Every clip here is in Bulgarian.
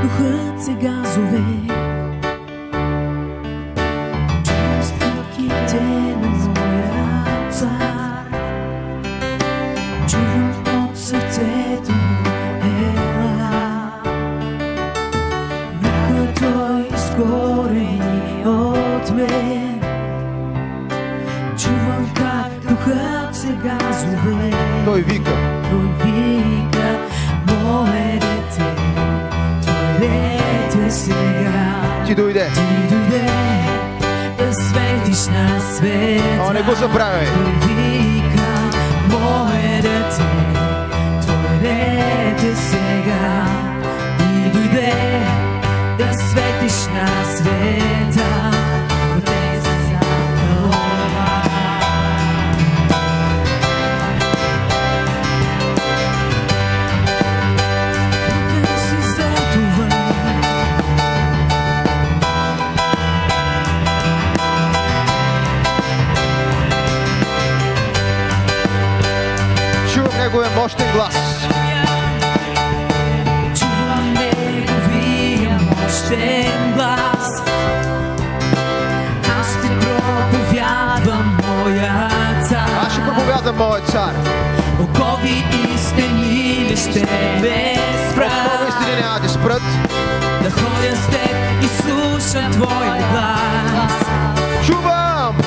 духът се газове. Чувам стъпките на моя цар. Чувам от сърцето му ела. Духът той изгорени от мен. Чувам как духът се газове. Той вика. Той вика, мое дете, твое дете сега. Ти дойде. Ти дойде да светиш на света. О, не го забравяй. Той вика, мое дете, твое дете сега. Ти дойде да светиш на света. Неговия мощен глас. Чувам неговия мощен глас. Аз ще проповядвам моя цар. Аз ще проповядвам моя цар. Окови истини не ще ме спрат. Окови истини няма да спрат. Да ходя с теб и слушам твой глас. Чувам!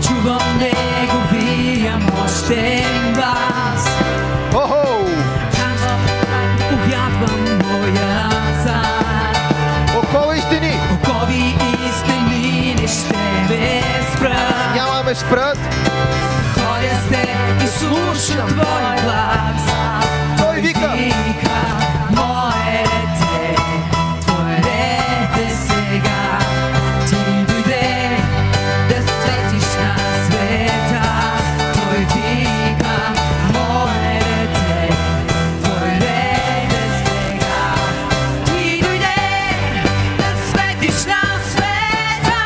Чувам неговия мощен глас. Охо! Повядвам моя цар. Окови истини! Окови истини не ще ме спрат. Няма ме спрат. Ходя с теб и слушам твой глас. Той вика, мое дете, твое дете сега. Ти дойде да светиш на света. Той вика, мое дете, твое дете сега. Ти дойде да светиш на света.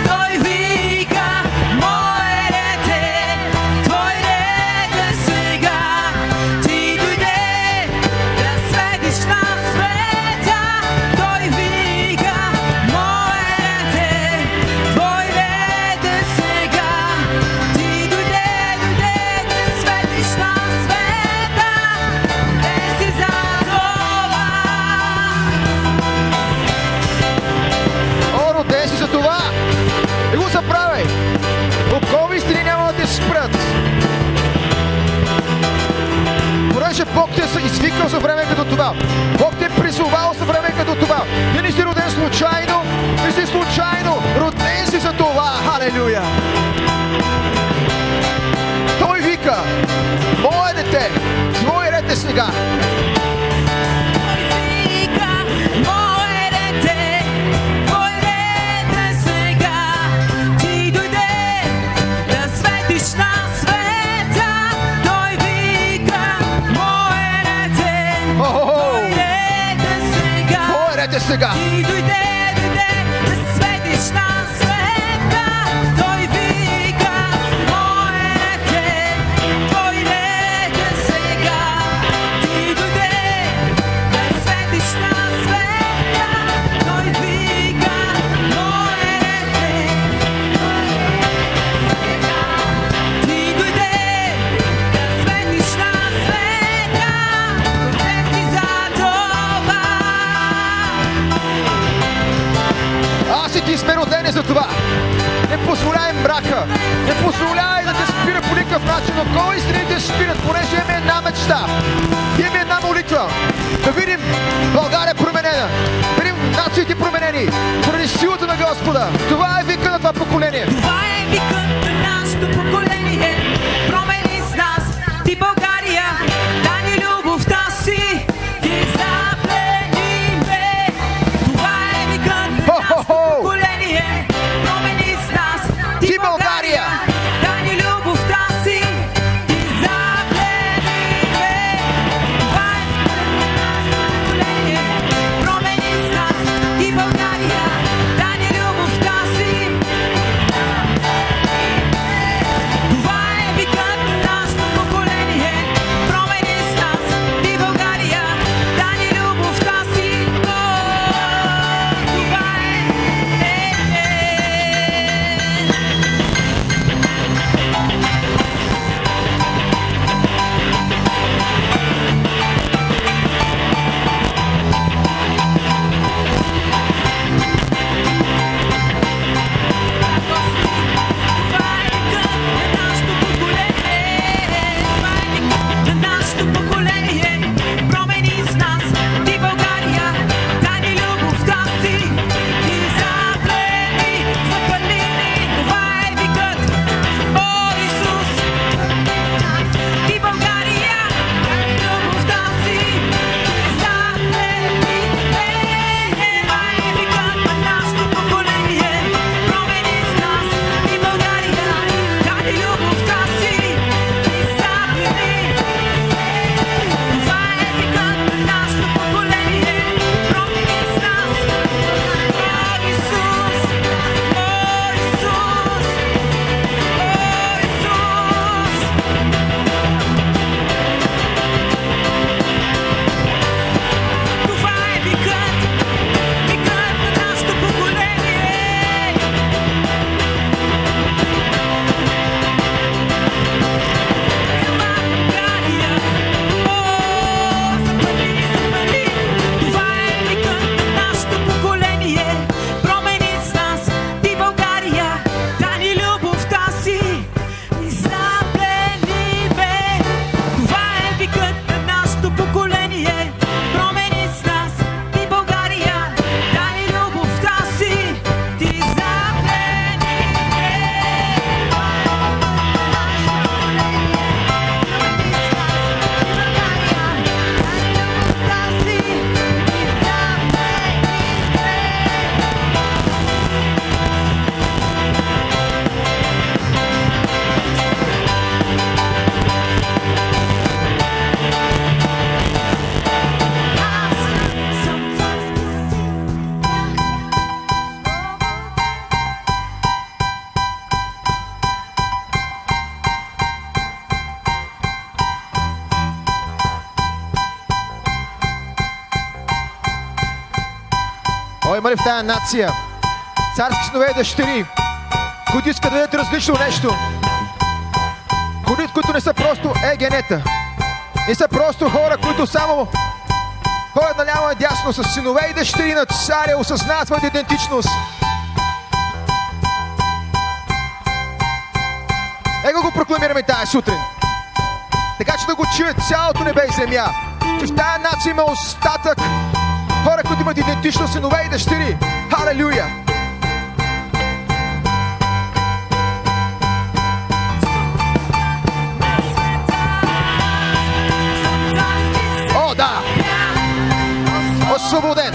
Той вика, мое дете, твое дете сега. Ти дойде да светиш на света. Той вика, мое дете, твое дете сега. Ти дойде да светиш на света. Те си за това. о, роден си за това! Не го забравяй! Окови истини няма да те спрат. Понеже Бог те е извикал за време като това. Бог те е призовал за време като това. Ти не си роден случайно, не си случайно. Роден си за това. Халелуя! Той вика, мое дете, твое дете сега. Той вика, мое дете, твое дете сега. Ти дойде да светиш на света. Той вика, мое дете, твое дете сега. Твое дете сега. Ти дойде да светиш на света. Той вика, мое дете, твое дете сега. Ти дойде да светиш на света. Той вика, мое дете, ти дойде да светиш на света. Роден си за това. Аз и ти сме родени за това. Не позволяй мрака. Не позволяй да те спира по никакъв начин. Но кой истини те спират, понеже имаме една мечта. Имаме една молитва. Да видим България променена. Да видим нациите променени. Поради силата на Господа. Това е вика на това поколение. Това е викът на нашето поколение. Промени с нас ти България. Дай ни любовта си. Ти заплениме. Това е викът на нашето поколение. Промени с нас ти България. Дай ни любовта си. Ти заплениме. Това е викът на нашето поколение. Промени с нас ти България. Дай ни любовта си. има ли в тая нация царски синове и дъщери, които искат да дадат различно нещо? Които не са просто егенета. Не са просто хора, които само ходят наляво и дясно с синове и дъщери на царя, осъзнават своята идентичност. Его го прокламираме тази сутрин. Така че да го чуят цялото небе и земя. Че в тая нация има остатък хора, които имат идентичност, синове и дъщери. Халелуя! О, да! Освободен!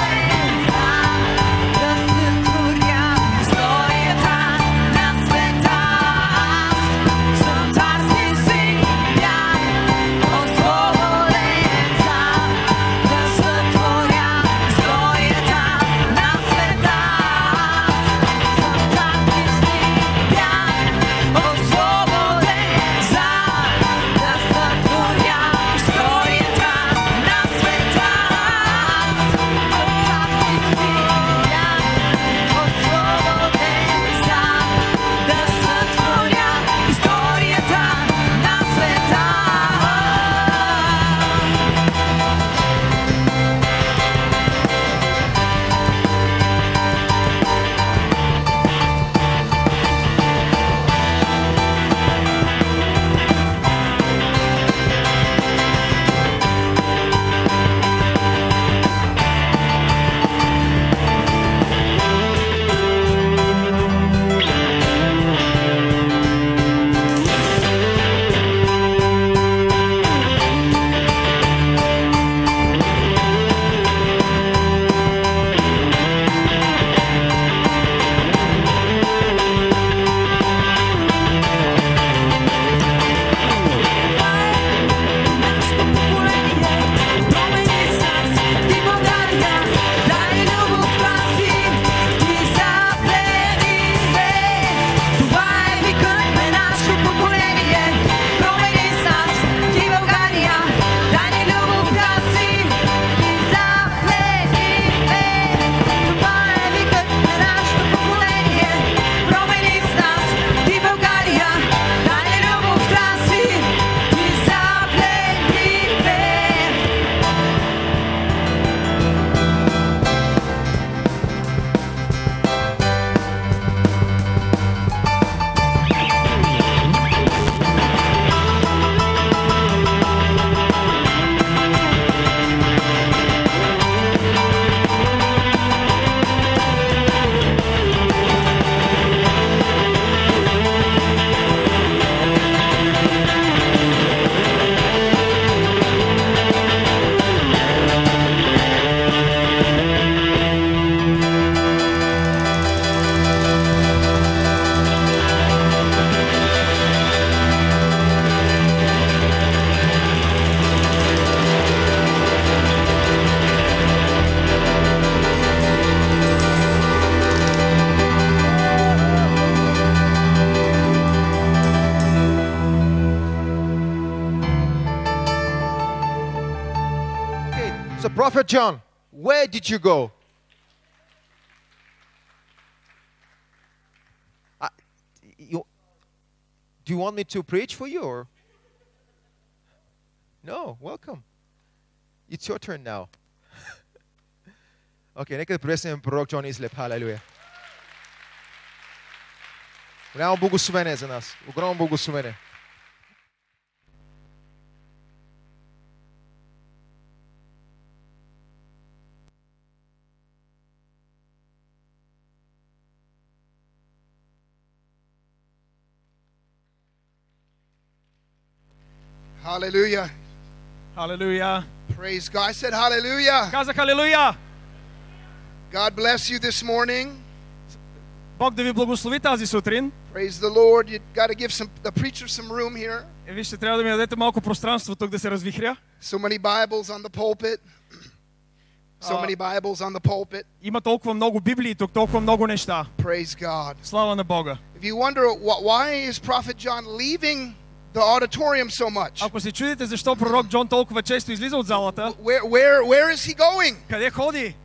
So, Prophet John, where did you go? Do you want me to preach for you? Or? No, welcome. It's your turn now. Okay, нека да приветстваме пророк Джон Излеп. Халелуя. Голямо благословение за нас. Огромно благословение. Hallelujah. Hallelujah. Praise God. I said hallelujah. Казах халелуя. God bless you this morning. Бог да ви благослови тази сутрин. Praise the Lord. You got to give the preacher some room here. Вижте, трябва да ми дадете малко пространство тук да се развихря. So many Bibles on the pulpit. So many Bibles on the pulpit. Има толкова много Библии тук, толкова много неща. Praise God. Слава на Бога. If you wonder why is Prophet John leaving the auditorium so much? Ако се чудите защо пророк Джон толкова често излиза от залата, Where is he going? къде ходи?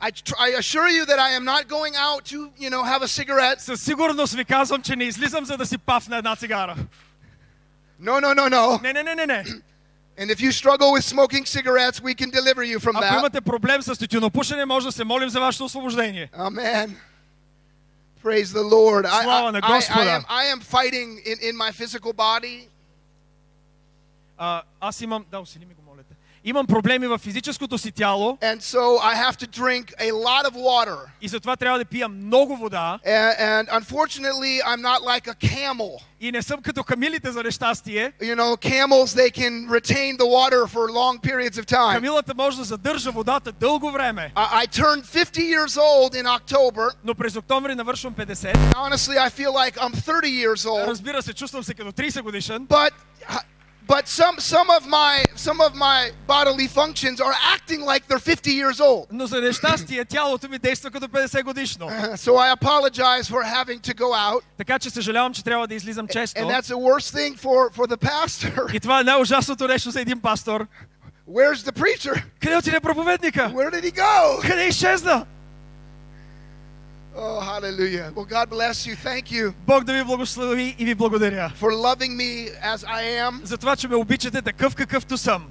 I assure you that I am not going out to, have a cigarette. Със сигурност ви казвам, че не излизам за да си пафна една цигара. No, no, no, no. Не. And if you struggle with smoking cigarettes, we can deliver you from Ако that. имате проблем с тютюнопушене, може да се молим за вашето освобождение. Amen. Praise the Lord. Слава на Господа. I am fighting in my physical body. Аз имам... Да, усили ми го, молете. Имам проблеми в физическото си тяло. And so I have to drink a lot of water. И затова трябва да пия много вода. And unfortunately, I'm not like a camel. И не съм като камилите за нещастие. Camels, they can retain the water for long periods of time. Камилата може да задържа водата дълго време. I turned 50 years old in October. Но през октомври навършвам 50. Honestly, I feel like I'm 30 years old. Разбира се, чувствам се като 30 годишен. But some of my bodily functions are acting like they're 50 years old. Но за нещастие тялото ми действа като 50 годишно. So I apologize for having to go out. Така че съжалявам, че трябва да излизам често. And that's the worst thing for the pastor. И това е най-ужасното нещо за един пастор. Where's the preacher? Къде отиде проповедника? Where did he go? Къде изчезна? Oh, hallelujah. Well, God bless you. Thank you. Бог да ви благослови и ви благодаря. For loving me as I am. За това, че ме обичате такъв какъвто съм.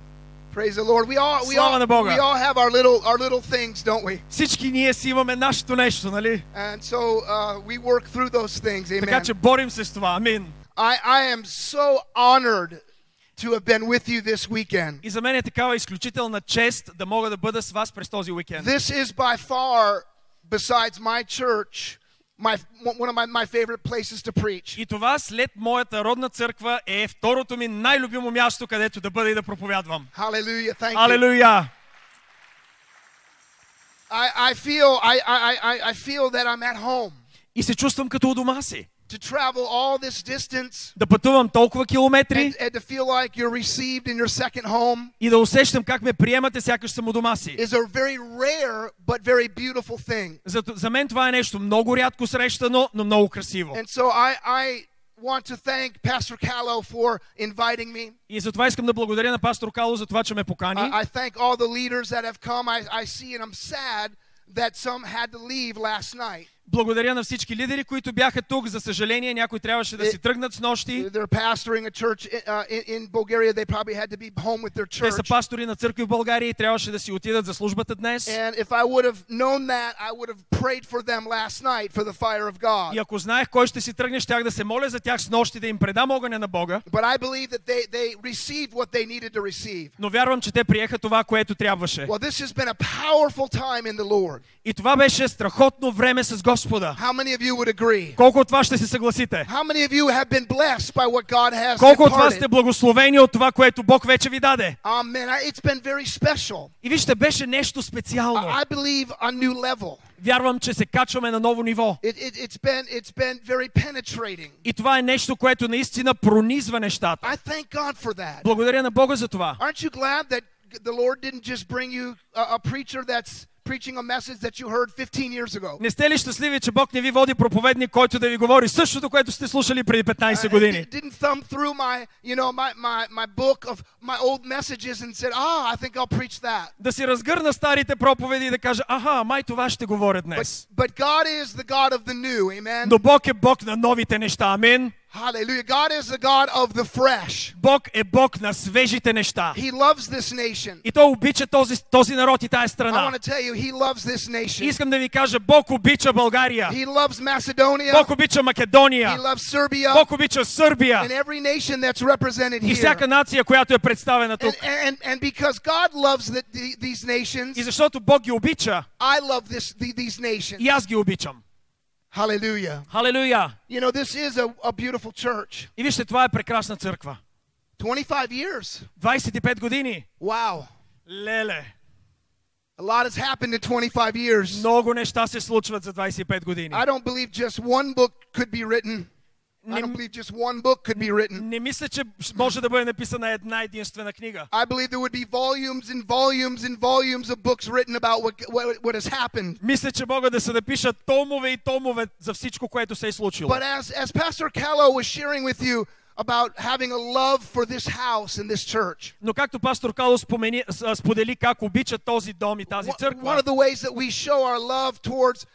Praise the Lord. We all have our little things, don't we? Всички ние си имаме нашето нещо, нали? And so we work through those things. Amen. Така че борим се с това. Амин. I am so honored to have been with you this weekend. И за мен е такава изключителна чест да мога да бъда с вас през този уикенд. This is by far, besides my church, one of my favorite places to preach. И това след моята родна църква е второто ми най-любимо място, където да бъда и да проповядвам. Hallelujah. Thank you. Алелуя! I feel that I'm at home. И се чувствам като у дома си. To travel all this distance. Да пътувам толкова километри. And to feel like you're received in your second home. И да усещам как ме приемате, сякаш съм у дома си. Is a very rare but very beautiful thing. За мен това е нещо много рядко срещано, но много красиво. And so I want to thank Pastor Callow for inviting me. И затова искам да благодаря на пастор Кало за това, че ме покани. I thank all the leaders that have come. I see and I'm sad that some had to leave last night. Благодаря на всички лидери, които бяха тук. За съжаление, някои трябваше да си тръгнат с нощи. They're pastoring a church in Bulgaria. They probably had to be home with their church. Те са пастори на църкви в България и трябваше да си отидат за службата днес. And if I would have known that, I would have prayed for them last night for the fire of God. И ако знаех кой ще си тръгне, щях да се моля за тях с нощи, да им предам огъня на Бога. But I believe that they received what they needed to receive. Но вярвам, че те приеха това, което трябваше. Well, this has been a powerful time in the Lord. И това беше страхотно време с Господа. How many of you would agree? Колко от вас ще се съгласите? How many of you have been blessed by what God has Колко от вас сте imparted? благословени от това, което Бог вече ви даде? Amen. It's been very special. И вижте, беше нещо специално. I believe a new level. Вярвам, че се качваме на ново ниво. It's been very penetrating. И това е нещо, което наистина пронизва нещата. I thank God for that. Благодаря на Бога за това. Aren't you glad that the Lord didn't just bring you a preacher that's preaching a message that you heard 15 years ago? Не сте ли щастливи, че Бог не ви води проповедник, който да ви говори същото, което сте слушали преди 15 години? Didn't thumb through my book of my old messages and said, I think I'll preach that. Да си разгърна старите проповеди и да кажа, май това ще говоря днес. But God is the God of the new, amen? Но Бог е Бог на новите неща, амин. Hallelujah. God is the God of the fresh. Бог е Бог на свежите неща. He loves this nation. И той обича този народ и тая I страна. want to tell you, He loves this nation. Искам да ви кажа, Бог обича България. He loves Macedonia. Бог обича Македония. He loves Serbia. Бог обича Сърбия. And every nation that's represented И всяка here. нация, която е представена тук. And because God loves these И nations, защото Бог ги обича, I love these nations. и аз ги обичам. Hallelujah. Халелуя! This is a beautiful church. И вижте, това е прекрасна църква. 25 years. 25 години. Wow. Леле! A lot has happened in 25 years. Много неща се случват за 25 години. I don't believe just one book could be written. I don't believe just one book could be written. Не мисля, че може да бъде написана една единствена книга. I believe there would be volumes and volumes and volumes of books written about what has happened. Мисля, че могат да се напишат томове и томове за всичко, което се е случило. But as Pastor Callow was sharing with you, about having a love for this house and this church. Но както пастор Кало сподели как обича този дом и тази One църква, of the ways that we show our love towards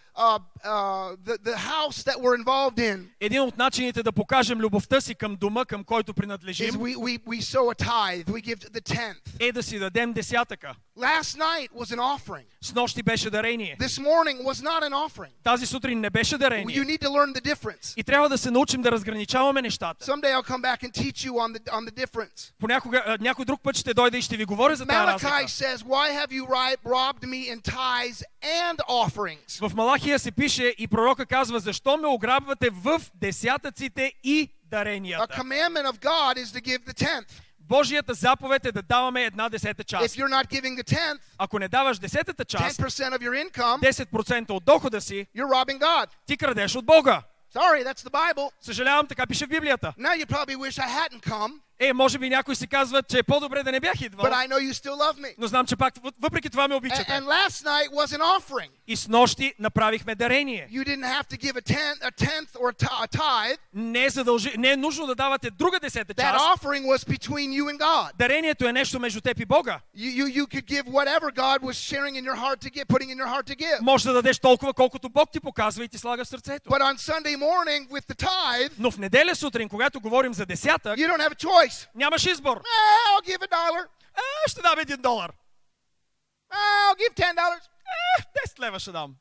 the house that we're involved in един от начините да покажем любовта си към дома, към който is принадлежим, we sow a tithe. We give the tenth. е да си дадем десятъка. Last night was an offering. Снощи беше дарение. This morning was not an offering. Тази сутрин не беше You дарение. need to learn the difference. И трябва да се научим да разграничаваме нещата. Someday I'll come back and teach you on the difference. Понякога, някой друг път ще дойде и ще ви говори за тази разлика. Malachi says, "Why have you robbed me in tithes and offerings?" В Малахия се пише и пророка казва, защо ме ограбвате в десятъците и A даренията. commandment of God is to give the tenth. Божията заповед е да даваме една десета If част. you're not giving the tenth, Ако не даваш десетата част, 10% of your income, 10% от дохода си, you're robbing God. ти крадеш от Бога. Sorry, that's the Bible. Съжалявам, така пише в Библията. Now you probably wish I hadn't come, Може би някой си казва, че е по-добре да не бях идвал, but I know you still love me. но знам, че пак въпреки това ме обичате. And last night was an offering. И с нощи направихме дарение. You didn't have to give a tenth or a tithe. Не е нужно да давате друга десета That част. offering was between you and God. Дарението е нещо между теб и Бога. You could give whatever God was sharing in your heart to give, putting in your heart to give. Може да дадеш толкова, колкото Бог ти показва и ти слага в сърцето. But on Sunday morning with the tithe, Но в неделя сутрин, когато говорим за десятък, you don't have a choice. нямаш избор. I'll give $1. Ще дам $1. I'll give $10. 10 лева ще дам.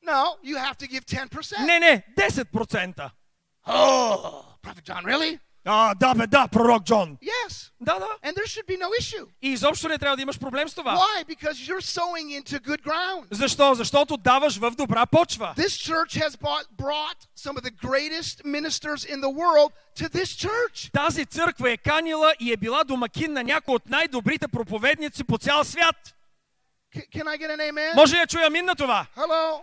No, you have to give 10%. Не, 10%. Oh, Prophet John, really? Да, пророк Джон. Yes. Да. And there should be no issue. И изобщо не трябва да имаш проблем с това. Why? Because you're sowing into good ground. Защо? Защото даваш в добра почва. This church has brought some of the greatest ministers in the world to this church. Тази църква е канила и е била домакин на някои от най-добрите проповедници по цял свят. Can I get an amen? Може ли да чуя амин на това? Hello?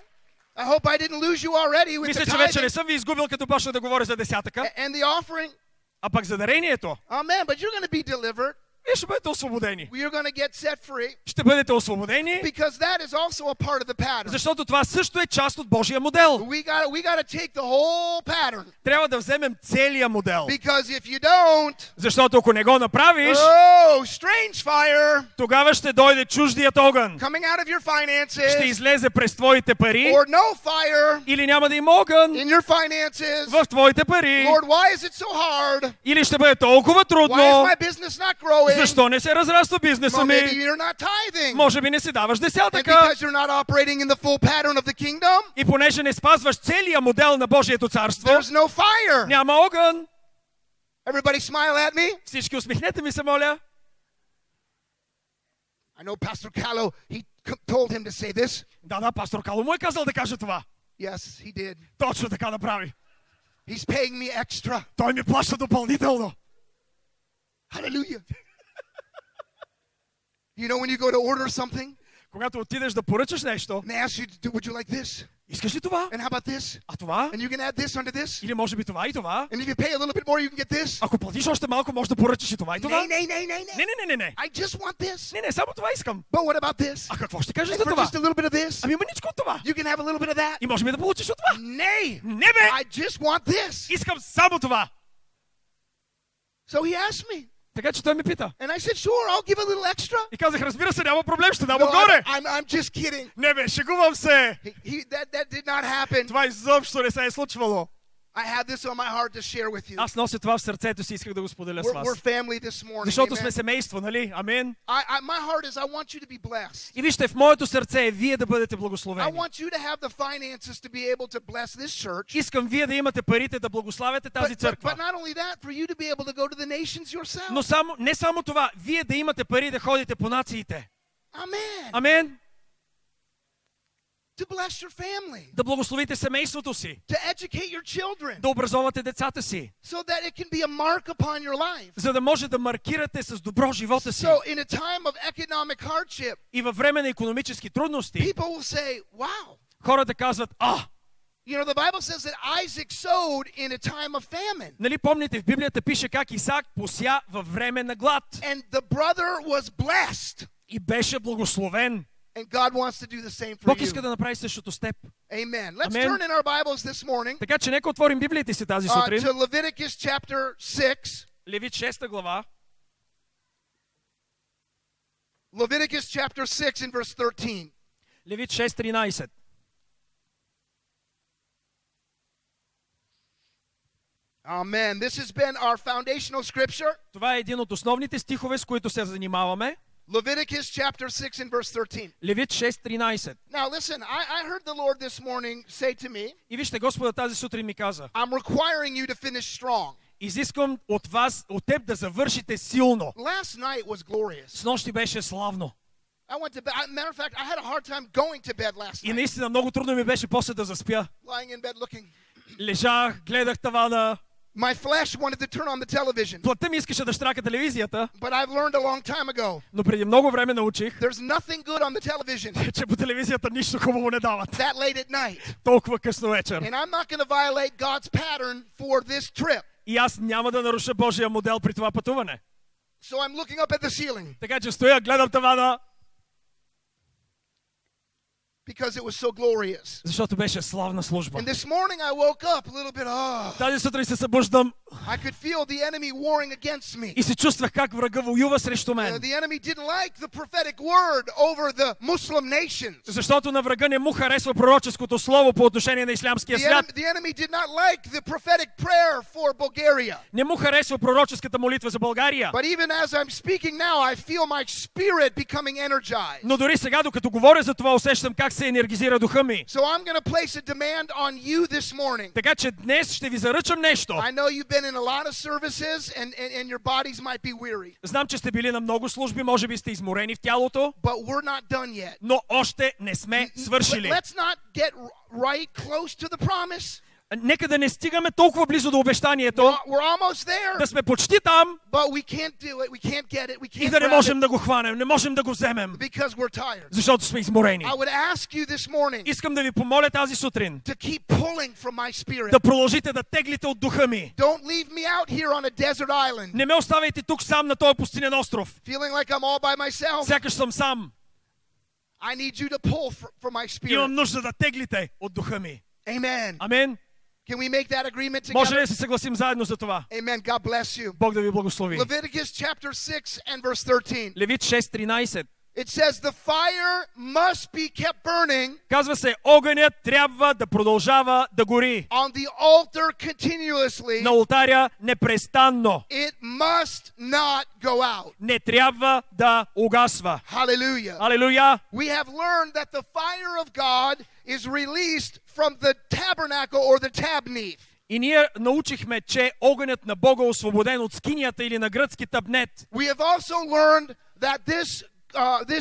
I hope I didn't lose you already with Мисля, the че вече не tithing съм ви изгубил, като почна да говоря за десятъка. and the offering. А пък за дарението, Amen. But you're going to be delivered. вие ще бъдете освободени. You're going to get set free Ще бъдете освободени, because that is also a part of the pattern. защото това също е част от Божия модел. We got to take the whole pattern Трябва да вземем целия модел. because if you don't, Защото ако не го направиш, strange fire тогава ще дойде чуждият огън. coming out of your Ще finances излезе през твоите пари or no fire или няма да има огън in your finances. в твоите пари. Lord, why is it so hard? Или ще бъде толкова Why трудно. is my business not growing? Защо не се разраства бизнеса Well, maybe ми? you're not tithing. Може би не си даваш And десятъка. because you're not operating in the full pattern of the kingdom, И понеже не спазваш целия модел на Божието царство, there's no fire. няма огън. Everybody smile at me. Всички усмихнете ми се, моля. I know Pastor Callow, he told him to say this. Да, пастор Кало му е казал да каже това. Yes, he did. Точно така да прави. He's paying me extra. Той ми плаща допълнително. Hallelujah. You know when you go to order something Когато отидеш да поръчаш нещо, and they ask you, would you like this? искаш ли това? And how about this? А това? And you can add this onto this? Или може би това и това? And if you pay a little bit more, you can get this? Ако платиш още малко, може да поръчаш и това и това? Не. I just want this. Не, само това искам. But what about this? А какво ще кажеш And за for това? just a little bit of this, Ами мъничко от това. you can have a little bit of that. И може би да получиш от това. Nay. Не бе! I just want this. Искам само това. So he asked me. Така че той ми пита. And I said, sure, I'll give a little extra. И казах, разбира се, няма проблем, ще дам No, отгоре. I'm just kidding. Не бе, шегувам се. That did not happen. Това изобщо не се е случвало. I have this on my heart to share with you. Аз нося това в сърцето си, исках да го споделя с вас. We're family this morning. Защото Amen. сме семейство, нали? Амин. My heart is I want you to be blessed. И вижте, в моето сърце е вие да бъдете I благословени. want you to have the finances to be able to bless this church. Искам вие да имате парите да благославяте тази But църква. not only that, for you to be able to go to the nations yourself. Но не само това, вие да имате пари да ходите по нациите. Amen. Амин. To bless your family. Да благословите семейството си. To educate your children. Да образовате децата си. So that it can be a mark upon your life. За да може да маркирате с добро живота си. So in a time of economic hardship, И във време на икономически трудности, people will say, wow. хората казват, You know, the Bible says that Isaac sowed in a time of famine. нали помните, в Библията пише как Исак пося във време на глад. And the brother was blessed. И беше благословен. And God wants to do the same for Бог you. иска да направи същото с теб. Amen. Let's Amen. turn in our Bibles this morning Така че нека отворим Библията си тази сутрин. to Leviticus chapter 6. Левит 6 глава. Leviticus chapter 6 and verse 13. Левит 6:13. Amen. This has been our foundational scripture. Това е един от основните стихове, с които се занимаваме. Leviticus chapter 6 and verse 13. Левит 6:13. Now listen, I heard the Lord this morning say to me, И вижте, Господа тази сутрин ми каза: I'm requiring you to finish strong. изисквам от вас, от теб да завършите силно. Last night was glorious. Снощи беше славно. I went to bed. Matter of fact, I had a hard time going to bed last И night. наистина много трудно ми беше после да заспя. Lying in bed looking. Лежах, гледах тавана. My flesh wanted to turn on the television. Плътта ми искаше да щрака телевизията, But I've learned a long time ago. но преди много време научих, There's nothing good on the television че по телевизията нищо хубаво не дават. that late at night. Толкова късно вечер. And I'm not going to violate God's pattern for this trip. И аз няма да наруша Божия модел при това пътуване. So I'm looking up at the ceiling Така че стоя, гледам тавана, because it was so glorious. защото беше славна служба. And this morning I woke up a little bit, Тази сутрин се събуждам I could feel the enemy warring against me. и се чувствах как врага воюва срещу мен. The enemy didn't like the prophetic word over the Muslim nations. Защото на врага не му харесва пророческото слово по отношение на ислямския свят. The enemy did not like the prophetic prayer for Bulgaria. Не му харесва пророческата молитва за България. But even as I'm speaking now, I feel my spirit becoming energized. Но дори сега, докато говоря за това, усещам как се енергизира духа ми. So I'm going to place a demand on you this morning. Така че днес ще ви заръчам нещо. I know you've been in a lot of services and your bodies might be weary. Знам, че сте били на много служби, може би сте изморени в тялото, But we're not done yet. но още не сме свършили. Let's not get right close to the promise. Нека да не стигаме толкова близо до обещанието, We're almost there. да сме почти там But we can't do it. We can't get it. We и can't да не grab можем it да го хванем, не можем да го вземем, because we're tired. защото сме изморени. I would ask you this morning Искам да ви помоля тази сутрин to keep pulling from my spirit. да продължите да теглите от духа ми. Don't leave me out here on a desert island, Не ме оставяйте тук сам на този пустинен остров. feeling like I'm all by myself. Сякаш съм сам. I need you to pull from my spirit. Имам нужда да теглите от духа ми. Amen. Амин. Can we make that agreement Може ли together? да се съгласим заедно за това? Amen. God bless you. Бог да ви благослови. Leviticus chapter 6 and verse 13. Левит 6:13. It says the fire must be kept burning Казва се, огънят трябва да продължава да гори on the altar continuously. на олтаря непрестанно. It must not go out. Не трябва да угасва. Hallelujah. Алелуя! We have learned that the fire of God is released from the tabernacle or the tabnith. И ние научихме, че огънят на Бога е освободен от скинията или на гръцки табнет. We have also learned that this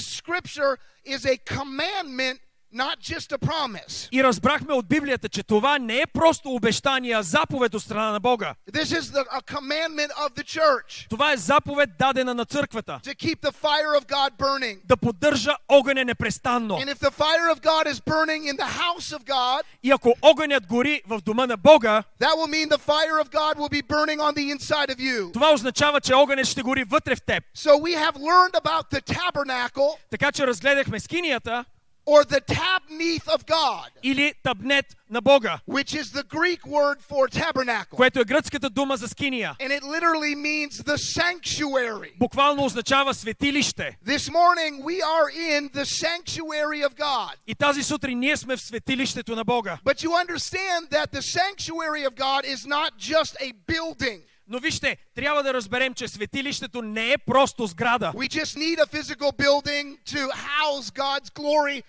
scripture is a commandment, not just a promise. И разбрахме от Библията, че това не е просто обещание, а заповед от страна на Бога. This is a commandment of the church Това е заповед дадена на църквата. to keep the fire of God burning. Да поддържа огъня непрестанно. And if the fire of God is burning in the house of God, И ако огънят гори в дома на Бога, that will mean the fire of God will be burning on the inside of you. това означава, че огънят ще гори вътре в теб. So we have learned about the tabernacle Така че разгледахме скинията or the tabnith of God, или табнет на Бога, which is the Greek word for tabernacle. което е гръцката дума за скиния. And it literally means the sanctuary. Буквално означава светилище. This morning we are in the sanctuary of God. И тази сутрин ние сме в светилището на Бога. But you understand that the sanctuary of God is not just a building. Но вижте, трябва да разберем, че светилището не е просто сграда. We just need a physical building to house God's glory,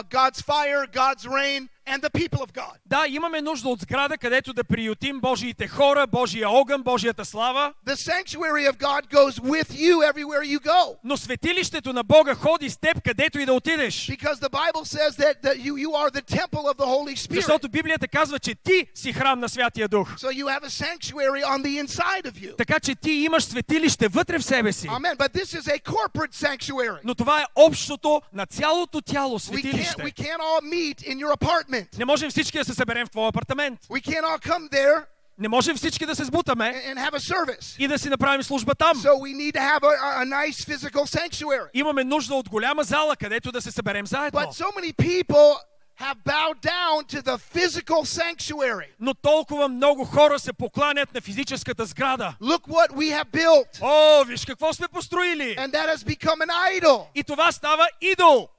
God's fire, God's rain, and the people of God. Да, имаме нужда от сграда, където да приютим Божиите хора, Божия огън, Божията слава. The sanctuary of God goes with you everywhere you go. Но светилището на Бога ходи с теб, където и да отидеш. Because the Bible says that you are the temple of the Holy Spirit. Защото Библията казва, че ти си храм на Святия Дух. So you have a sanctuary on the inside of you. Така че ти имаш светилище вътре в себе си. Amen. But this is a corporate sanctuary. Но това е общото на цялото тяло We светилище. can't all meet in your apartment. Не можем всички да се съберем в твоя апартамент. We can't all come there Не може всички да се сбутаме and have a service. и да си направим служба там. So we need to have a nice physical sanctuary. Имаме нужда от голяма зала, където да се съберем заедно. But so many people have bowed down to the physical sanctuary. Но толкова много хора се покланят на физическата сграда. Look what we have built. О, виж какво сме построили! And that has become an idol. И това става идол.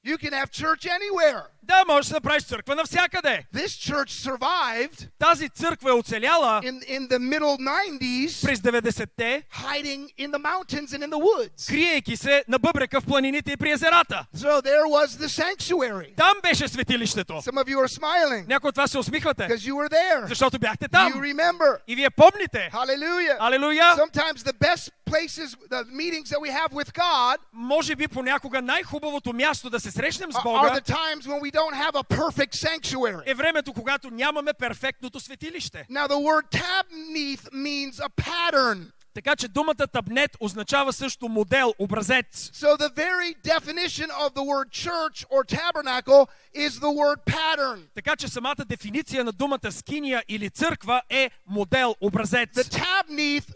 You can have church anywhere. Да, можеш да направиш църква навсякъде. This church survived Тази църква е оцеляла in the middle 90s, през 90-те, hiding in the mountains and in the woods. криейки се на бъбрека в планините и при езерата. So there was the sanctuary. Там беше светилището. Some of you are smiling Някои от вас се усмихвате, because you were there. защото бяхте You там. remember. И вие помните. Hallelujah. Алелуя! Sometimes the best places, the meetings that we have with God Може би понякога най-хубавото място да се срещнем с are Бога the times when we don't have a perfect sanctuary. е времето, когато нямаме перфектното светилище. Now the word tabnith means a pattern. Така че думата табнет означава също модел, образец. So the very definition of the word church or tabernacle is the word pattern. Така че самата дефиниция на думата скиния или църква е модел, образец. The tabnith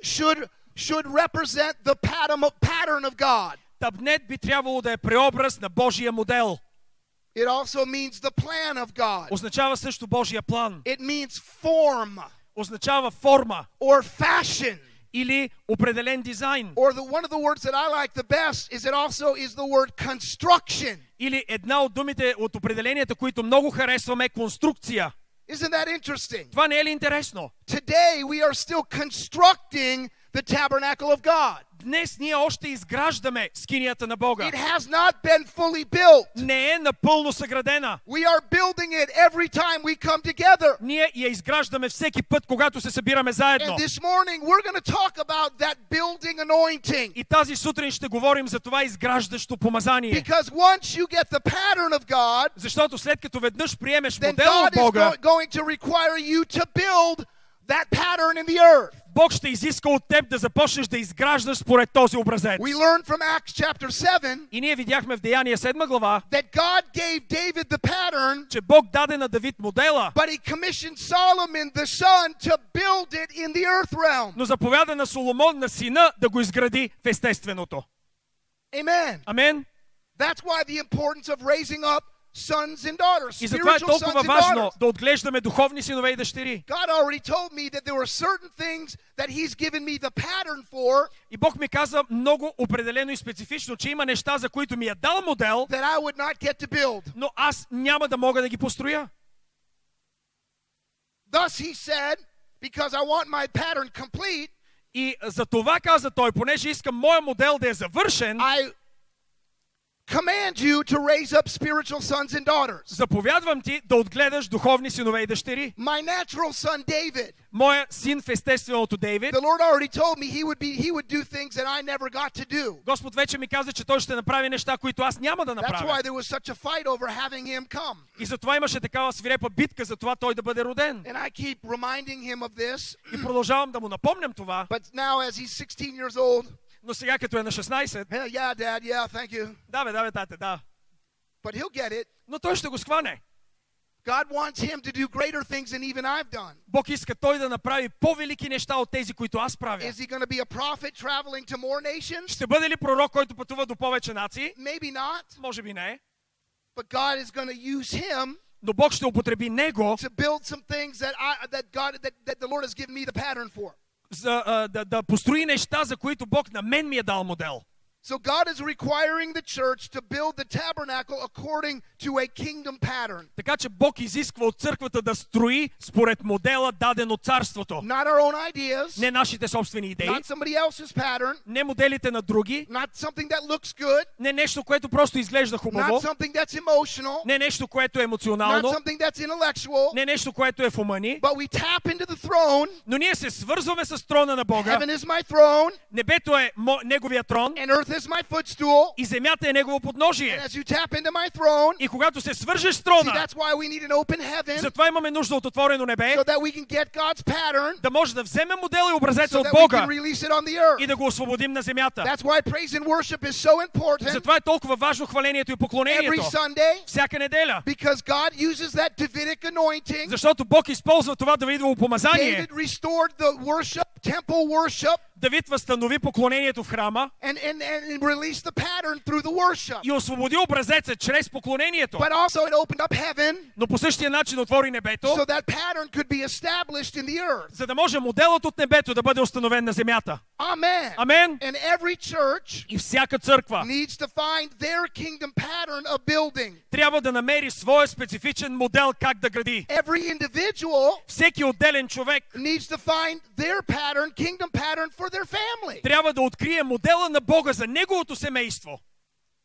should represent the pattern of God. Табнет би трябвало да е преобраз на Божия модел. It also means the plan of God. Означава също Божия план. It means form Означава форма or fashion. или определен дизайн. Or one of the words that I like the best is it also is the word construction. Или една от думите, от определенията, които много харесваме, е конструкция. Isn't that interesting? Това не е ли интересно? Today we are still constructing the tabernacle of God. Днес ние още изграждаме скинията на Бога. It has not been fully built. Не е напълно съградена. We are building it every time we come together. Ние я изграждаме всеки път, когато се събираме заедно. And this morning we're going to talk about that building anointing. И тази сутрин ще говорим за това изграждащо помазание. Because once you get the pattern of God, Защото след като веднъж приемеш then модела от God is Бога, going to require you to build that pattern in the earth. Бог ще изиска от теб да започнеш да изграждаш според този образец. We learned from Acts chapter 7 И ние видяхме в Деяния 7 глава, that God gave David the pattern, че Бог даде на Давид модела, but he commissioned Solomon the son to build it in the earth realm. но заповяда на Соломон, на сина, да го изгради в естественото. Amen. Амен. That's why the importance of raising up sons and daughters, И затова е spiritual толкова sons and важно daughters. да отглеждаме духовни синове и дъщери. God already told me that there were certain things that he's given me the pattern for И Бог ми каза много определено и специфично, че има неща, за които ми е дал модел, that I would not get to build. но аз няма да мога да ги построя. Thus he said, because I want my pattern complete, И за това каза той, понеже искам моя модел да е завършен, I command you to raise up spiritual sons and daughters. заповядвам ти да отгледаш духовни синове и дъщери. My natural son David, Моя син в естественото Дейвид, the Lord already told me he would do things that I never got to do. Господ вече ми каза, че той ще направи неща, които аз няма да That's why направя. there was such a fight over having him come. И затова имаше такава свирепа битка за това той да бъде роден. And I keep reminding him of this, И продължавам да му напомням това, but now as he's 16 years old, но сега като е на 16, yeah, Dad, yeah, thank you. да бе, тате, да. But he'll get it. Но той ще го схване. God wants him to do greater things than even I've done. Бог иска той да направи по-велики неща от тези, които аз правя. Is he going to be a prophet traveling to more nations? Ще бъде ли пророк, който пътува до повече нации? Maybe not. Може би не. But God is going to use him Но Бог ще употреби него, to build some things that the Lord has given me the pattern for. за да построи неща, за които Бог на мен ми е дал модел. So God is requiring the church to build the tabernacle according to a kingdom pattern. Така че Бог изисква от църквата да строи според модела даден от царството. Not our own ideas, Не нашите собствени идеи, not somebody else's pattern, не моделите на други, not something that looks good, не нещо, което просто изглежда хубаво, not something that's emotional, не нещо, което е not емоционално, something that's intellectual, не нещо, което е в ума ни, but we tap into the throne. но ние се свързваме с трона на Бога. Heaven is my throne, Небето е неговия трон and earth is my footstool. И земята е негово And подножие. as you tap into my throne, И когато се свържеш с see, трона, that's why we need an open heaven, затова имаме нужда от отворено небе, so that we can get God's pattern, да може да вземем модела и образеца so от that we Бога can release it on the earth. и да го освободим на земята. That's why praise and worship is so important Затова е толкова важно хвалението и every поклонението Sunday, всяка неделя. because God uses that Davidic anointing. Защото Бог използва това Давидово помазание. David restored the worship, temple worship, Давид възстанови поклонението в храма and released the pattern through the worship. и освободи образеца чрез поклонението. But also it opened up heaven Но по същия начин отвори небето, so that pattern could be established in the earth. за да може моделът от небето да бъде установен на земята. Amen. Амен. And every church И всяка църква needs to find their kingdom pattern of building. трябва да намери своя специфичен модел как да гради. Every individual Всеки отделен човек needs to find their pattern, kingdom pattern for their family. трябва да открие модела на Бога за неговото семейство.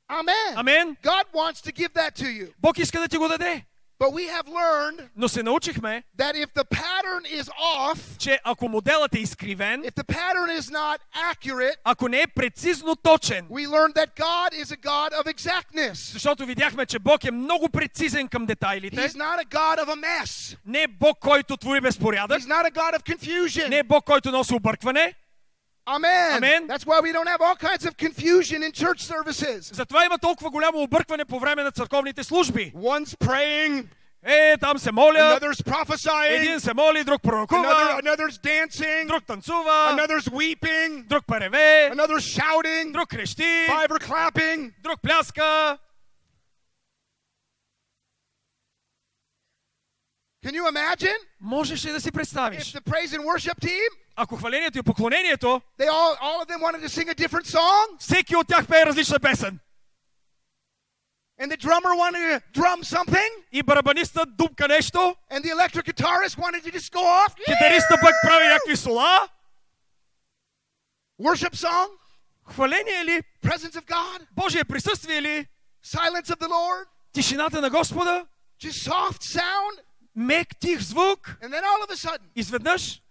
Amen. Амен. God wants to give that to you. Бог иска да ти го даде. But we have learned Но се научихме, that if the pattern is off, че ако моделът е изкривен, if the pattern is not accurate, ако не е прецизно точен, we learned that God is a God of exactness. защото видяхме, че Бог е много прецизен към детайлите, He's not a God of a mess. не е Бог, който твори безпорядък, He's not a God of confusion. не е Бог, който носи объркване. Amen. Amen. That's why we don't have all kinds of confusion in church services. Затова има толкова голямо объркване по време на църковните служби. One's praying, Там се моля, another's prophesying, един се моли, друг пророкува, another's dancing, друг танцува, another's weeping, друг переве, another's shouting, друг крещи, five are clapping. друг пляска. Can you imagine Можеш ли да си if представиш, the praise and worship team, ако хвалението и поклонението, they all of them wanted to sing a different song, всеки от тях пее различна песен, and the drummer wanted to drum something, и барабанистът дупка нещо, and the electric guitarist wanted to just go off, китаристът пък прави някакви сола. worship song, Хваление ли? presence of God, Божие присъствие ли? silence of the Lord, Тишината на Господа? just soft sound, Мек, тих звук? and then all of a sudden, Изведнъж?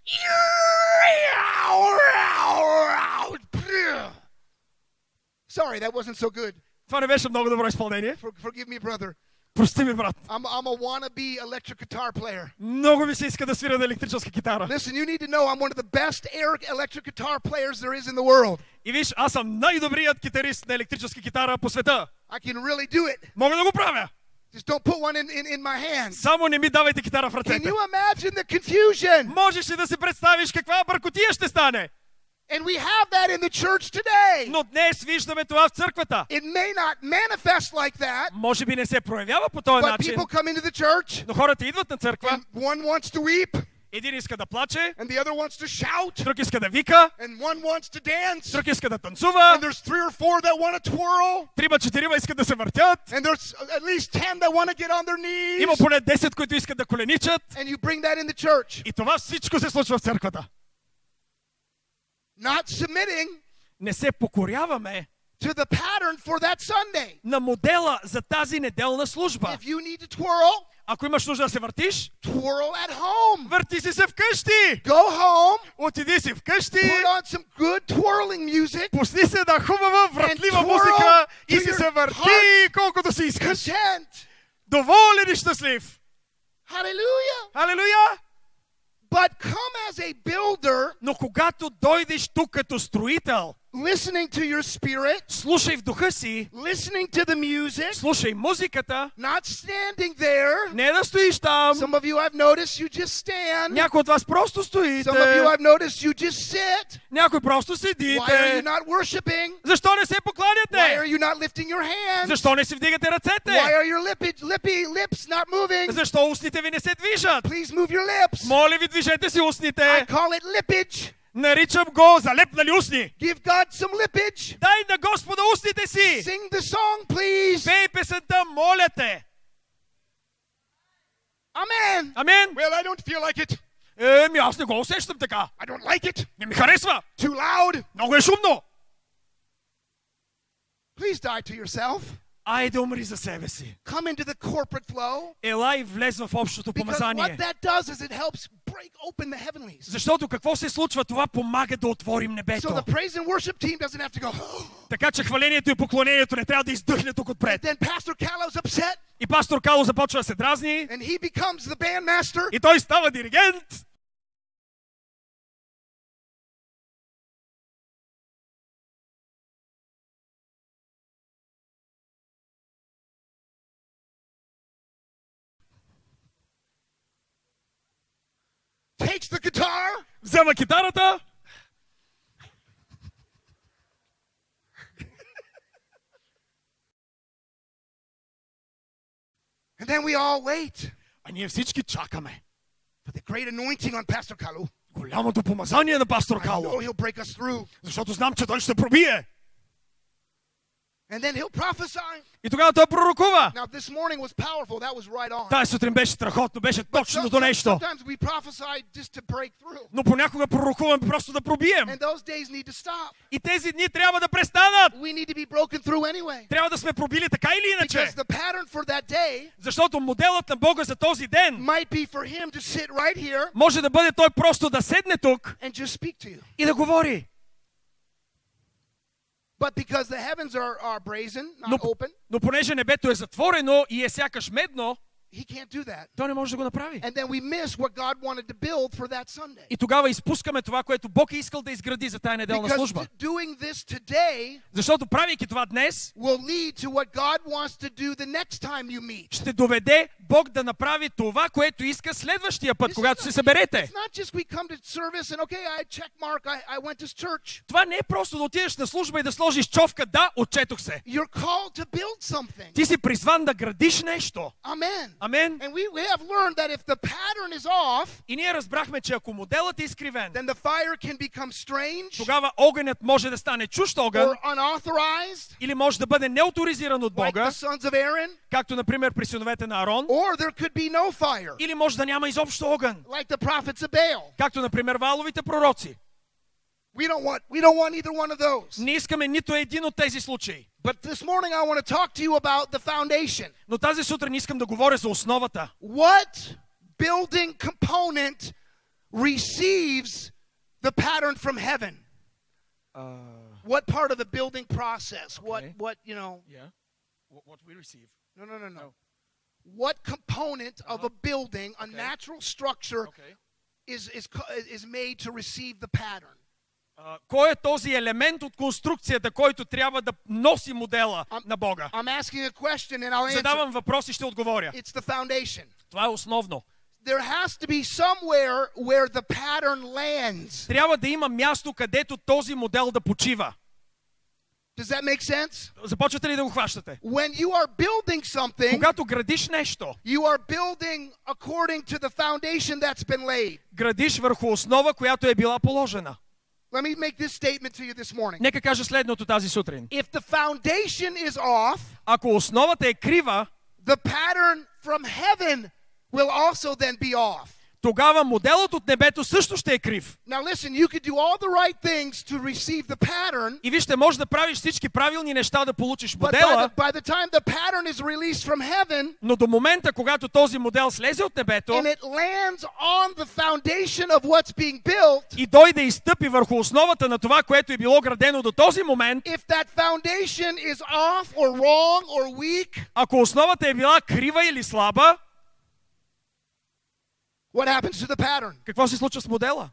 sorry, that wasn't so good. Това не беше много добро изпълнение. Forgive me, brother. Прости ми, брат. I'm a wannabe electric guitar player. Много ми се иска да свира на електрическа китара. Listen, you need to know I'm one of the best electric guitar players there is in the world. И виж, аз съм най-добрият китарист на електрическа китара по света. I can really do it. Мога да го правя. Just don't put one in my hand. Само не ми давайте китара в Can ръцете. you imagine the confusion? Можеш ли да си представиш каква бъркотия ще стане? And we have that in the church today. Но днес виждаме това в църквата. It may not manifest like that, Може би не се проявява по този but начин, people come into the church, но хората идват на църква. and one wants to weep, Един иска да плаче, and the other wants to shout, друг иска да вика, and one wants to dance, друг иска да and танцува, there's 3 or 4 that want to twirl, трима-четирима искат да се въртят, and there's at least 10 that want to get on their knees, има поне 10, които искат да коленичат. and you bring that in the church. И това всичко се случва в църквата. Not submitting Не се покоряваме to the pattern for that Sunday. на модела за тази неделна служба. If you need to twirl, Ако имаш нужда да се въртиш, twirl at home. върти си се вкъщи. Go home, Отиди си вкъщи, put on some good twirling music, пусни се на хубава, вратлива And twirl музика и to си your се върти heart's колкото си искаш. content. Доволен и щастлив. Hallelujah. Халелуя! But come as a builder, Но когато дойдеш тук като строител, listening to your spirit, слушай в духа си, listening to the music, слушай музиката, not standing there. не да стоиш там. Some of you I've noticed you just stand. Някой от вас просто стоите, Some of you I've noticed you just sit. някой просто Why are you седите. not worshiping? Защо не се Why are покланяте? you not lifting your hands? Защо не си вдигате Why ръцете? are your lips not moving? Защо устните ви не се движат? Please move your lips. Моля ви, движете си I устните. call it lippage. Наричам го залепнали устни. Give God some lippage. Дай на Господа устните си. Sing the song, please. Пей песента, моля те. Amen. Амин. Well, I don't feel like it. Аз не го усещам така. I don't like it. Не ми харесва. Too loud. Много е шумно. Please die to yourself. Айде умри за себе си. Come into the corporate flow. Ела и влез в общото Because помазание. what that does is it helps break open the heavenlies. Защото какво се случва? Това помага да отворим So небето. the praise and worship team doesn't have to go, Така че хвалението и поклонението не трябва да издъхне тук отпред. then Pastor Callow's upset, И пастор Кало започва да се дразни. and he becomes the bandmaster. И той става диригент. Takes the guitar, Взема китарата. and then we all wait А ние всички чакаме for the great anointing on Pastor Kalu. голямото помазание на пастор I know Кало. he'll break us through. Защото знам, че той ще пробие. And then he'll prophesy. И тогава той пророкува. Now, this morning was powerful. That was right on. Тази сутрин беше страхотно, беше точното нещо. Sometimes we prophesy just to break through. Но понякога пророкуваме просто да пробием. And those days need to stop. И тези дни трябва да престанат. We need to be broken through anyway. Трябва да сме пробили така или иначе. Because the pattern for that day Защото моделът на Бога за този ден might be for him to sit right here може да бъде той просто да седне тук and just speak to you. и да говори. But because the heavens are brazen, not open, Но понеже небето е затворено и е сякаш медно, he can't do that. той не може да го направи. And then we miss what God wanted to build for that Sunday. И тогава изпускаме това, което Бог е искал да изгради за тая неделна Because служба. doing this today Защото правейки това днес, will lead to what God wants to do the next time you meet. ще доведе Бог да направи това, което иска следващия път, когато се съберете. It's not just we come to service and okay, I check mark, I went to church. Това не е просто да отидеш на служба и да сложиш човка, да, отчетох се. You're called to build something. Ти си призван да градиш нещо. Amen. Амен. And we have learned that if the pattern is off, И ние разбрахме, че ако моделът е изкривен, then the fire can become strange тогава огънят може да стане чужд огън or unauthorized, или може да бъде неоторизиран от like Бога, the sons of Aaron, както например при синовете на Арон, or there could be no fire, или може да няма изобщо огън, like the prophets of Baal. както например Вааловите пророци. We don't want either one of those. Не искаме нито един от тези случаи. But this morning I want to talk to you about the foundation. Но тази сутрин искам да говоря за основата. What building component receives the pattern from heaven? What part of the building process? Okay. What, you know? Yeah. What we receive. No. What component of a building, a natural structure, Okay. is made to receive the pattern? Кой е този елемент от конструкцията, който трябва да носи модела на Бога? I'm asking a question and I'll answer. Задавам въпрос и ще отговоря. It's the foundation. Това е основно. There has to be somewhere where the pattern lands. Трябва да има място, където този модел да почива. Does that make sense? Започвате ли да го хващате? When you are building something, Когато градиш нещо, you are building according to the foundation that's been laid. градиш върху основа, която е била положена. Let me make this statement to you this morning. Нека кажа следното тази сутрин. If the foundation is off, Ако основата е крива, the pattern from heaven will also then be off. тогава моделът от небето също ще е крив. Now listen, you could do all the right things to receive the pattern, И вижте, може да правиш всички правилни неща да получиш but модела, by the time the pattern is released from heaven но до момента, когато този модел слезе от небето and it lands on the foundation of what's being built, и дойде и стъпи върху основата на това, което е било градено до този момент, if that foundation is off or wrong or weak, ако основата е била крива или слаба, what happens to the pattern? какво се случва с модела?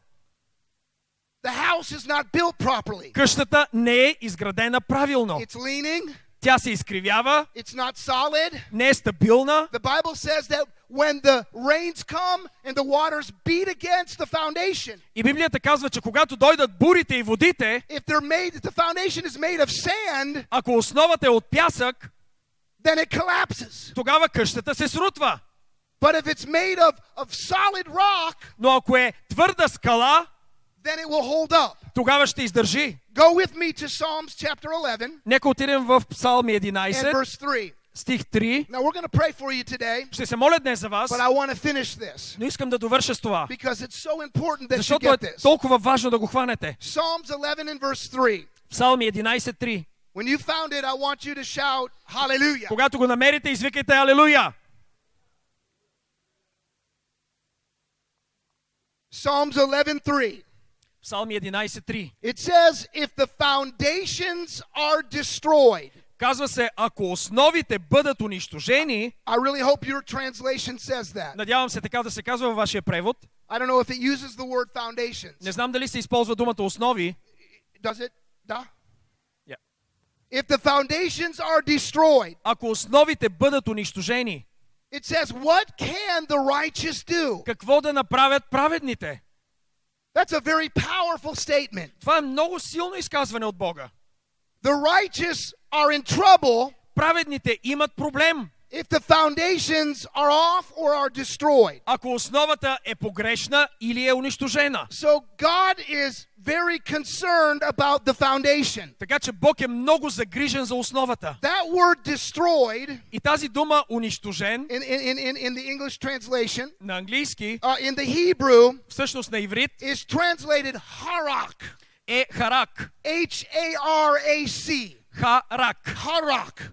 The house is not built properly. Къщата не е изградена правилно. It's leaning, Тя се изкривява, it's not solid. не е стабилна. The Bible says that when the rains come and the waters beat against the foundation, И Библията казва, че когато дойдат бурите и водите, if the foundation is made of sand, ако основата е от пясък, then it collapses. тогава къщата се срутва. But if it's made of solid rock, Но ако е твърда скала, then it will hold up. тогава ще издържи. Go with me to Psalms chapter 11 Нека отидем в Псалми and 11, verse 3. стих 3. Now we're going to pray for you today, Ще се моля днес за вас, but I want to finish this но искам да довърша с това, because it's so important that you защото get е this. толкова важно да го хванете. Psalms 11 and verse 3. Псалми 11.3. When you found it, I want you to shout hallelujah. Когато го намерите, извикайте Алелуя. Psalms 11:3. Псалми 11.3. It says, if the foundations are destroyed. Казва се, ако основите бъдат унищожени, I really hope your translation says that. надявам се така да се казва във вашия превод. I don't know if it uses the word foundations. Не знам дали се използва думата основи. Does it? Da? Yeah. If the foundations are destroyed, Ако основите бъдат унищожени, it says, what can the righteous do? какво да направят праведните? That's a very powerful statement. Това е много силно изказване от Бога. The righteous are in trouble Праведните имат проблем, if the foundations are off or are destroyed. ако основата е погрешна или е унищожена. So God is very concerned about the foundation. Така че Бог е много загрижен за основата. That word destroyed И тази дума унищожен in the English translation, на английски, in the Hebrew, всъщност на иврит, is translated harak. е харак. H-A-R-A-C. Харак. Harak.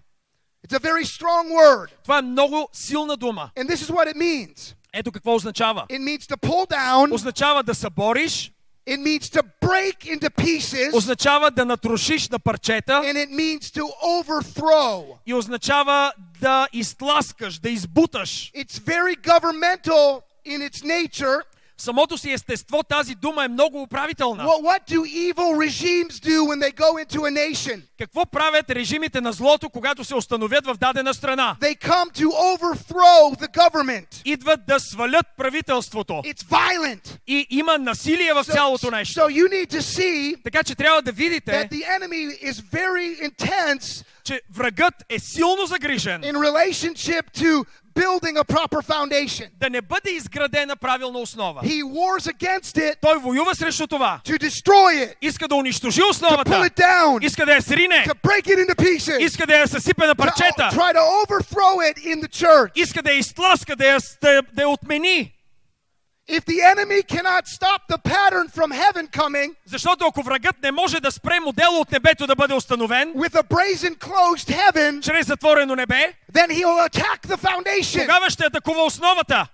It's a very strong word. Това е много силна дума. And this is what it means. Ето какво означава. It means to pull down. Означава да събориш, It means to break into pieces. означава да натрушиш на парчета And it means to overthrow. и означава да изтласкаш, да избуташ. It's very governmental in its nature. В самото си естество тази дума е много управителна. What do evil regimes do when they go into a nation? Какво правят режимите на злото, когато се установят в дадена страна? They come to overthrow the government. Идват да свалят правителството. It's violent. И има насилие в цялото нещо. So you need to see Така че трябва да that видите, the enemy is very intense че врагът е силно загрижен in relationship to building a proper foundation. да не бъде изградена правилна основа. He wars against it Той воюва срещу това. to destroy it, Иска да унищожи to pull основата. it down, Иска да я срине. to break it into pieces, Иска да я съсипе на to парчета. try to overthrow it in the church. Иска да я изтласка, да я отмени. If the enemy cannot stop the pattern from heaven coming Защото ако врагът не може да спре модела от небето да бъде установен, with a brazen closed heaven, чрез затворено небе, then he'll attack the foundation. тогава ще атакува основата.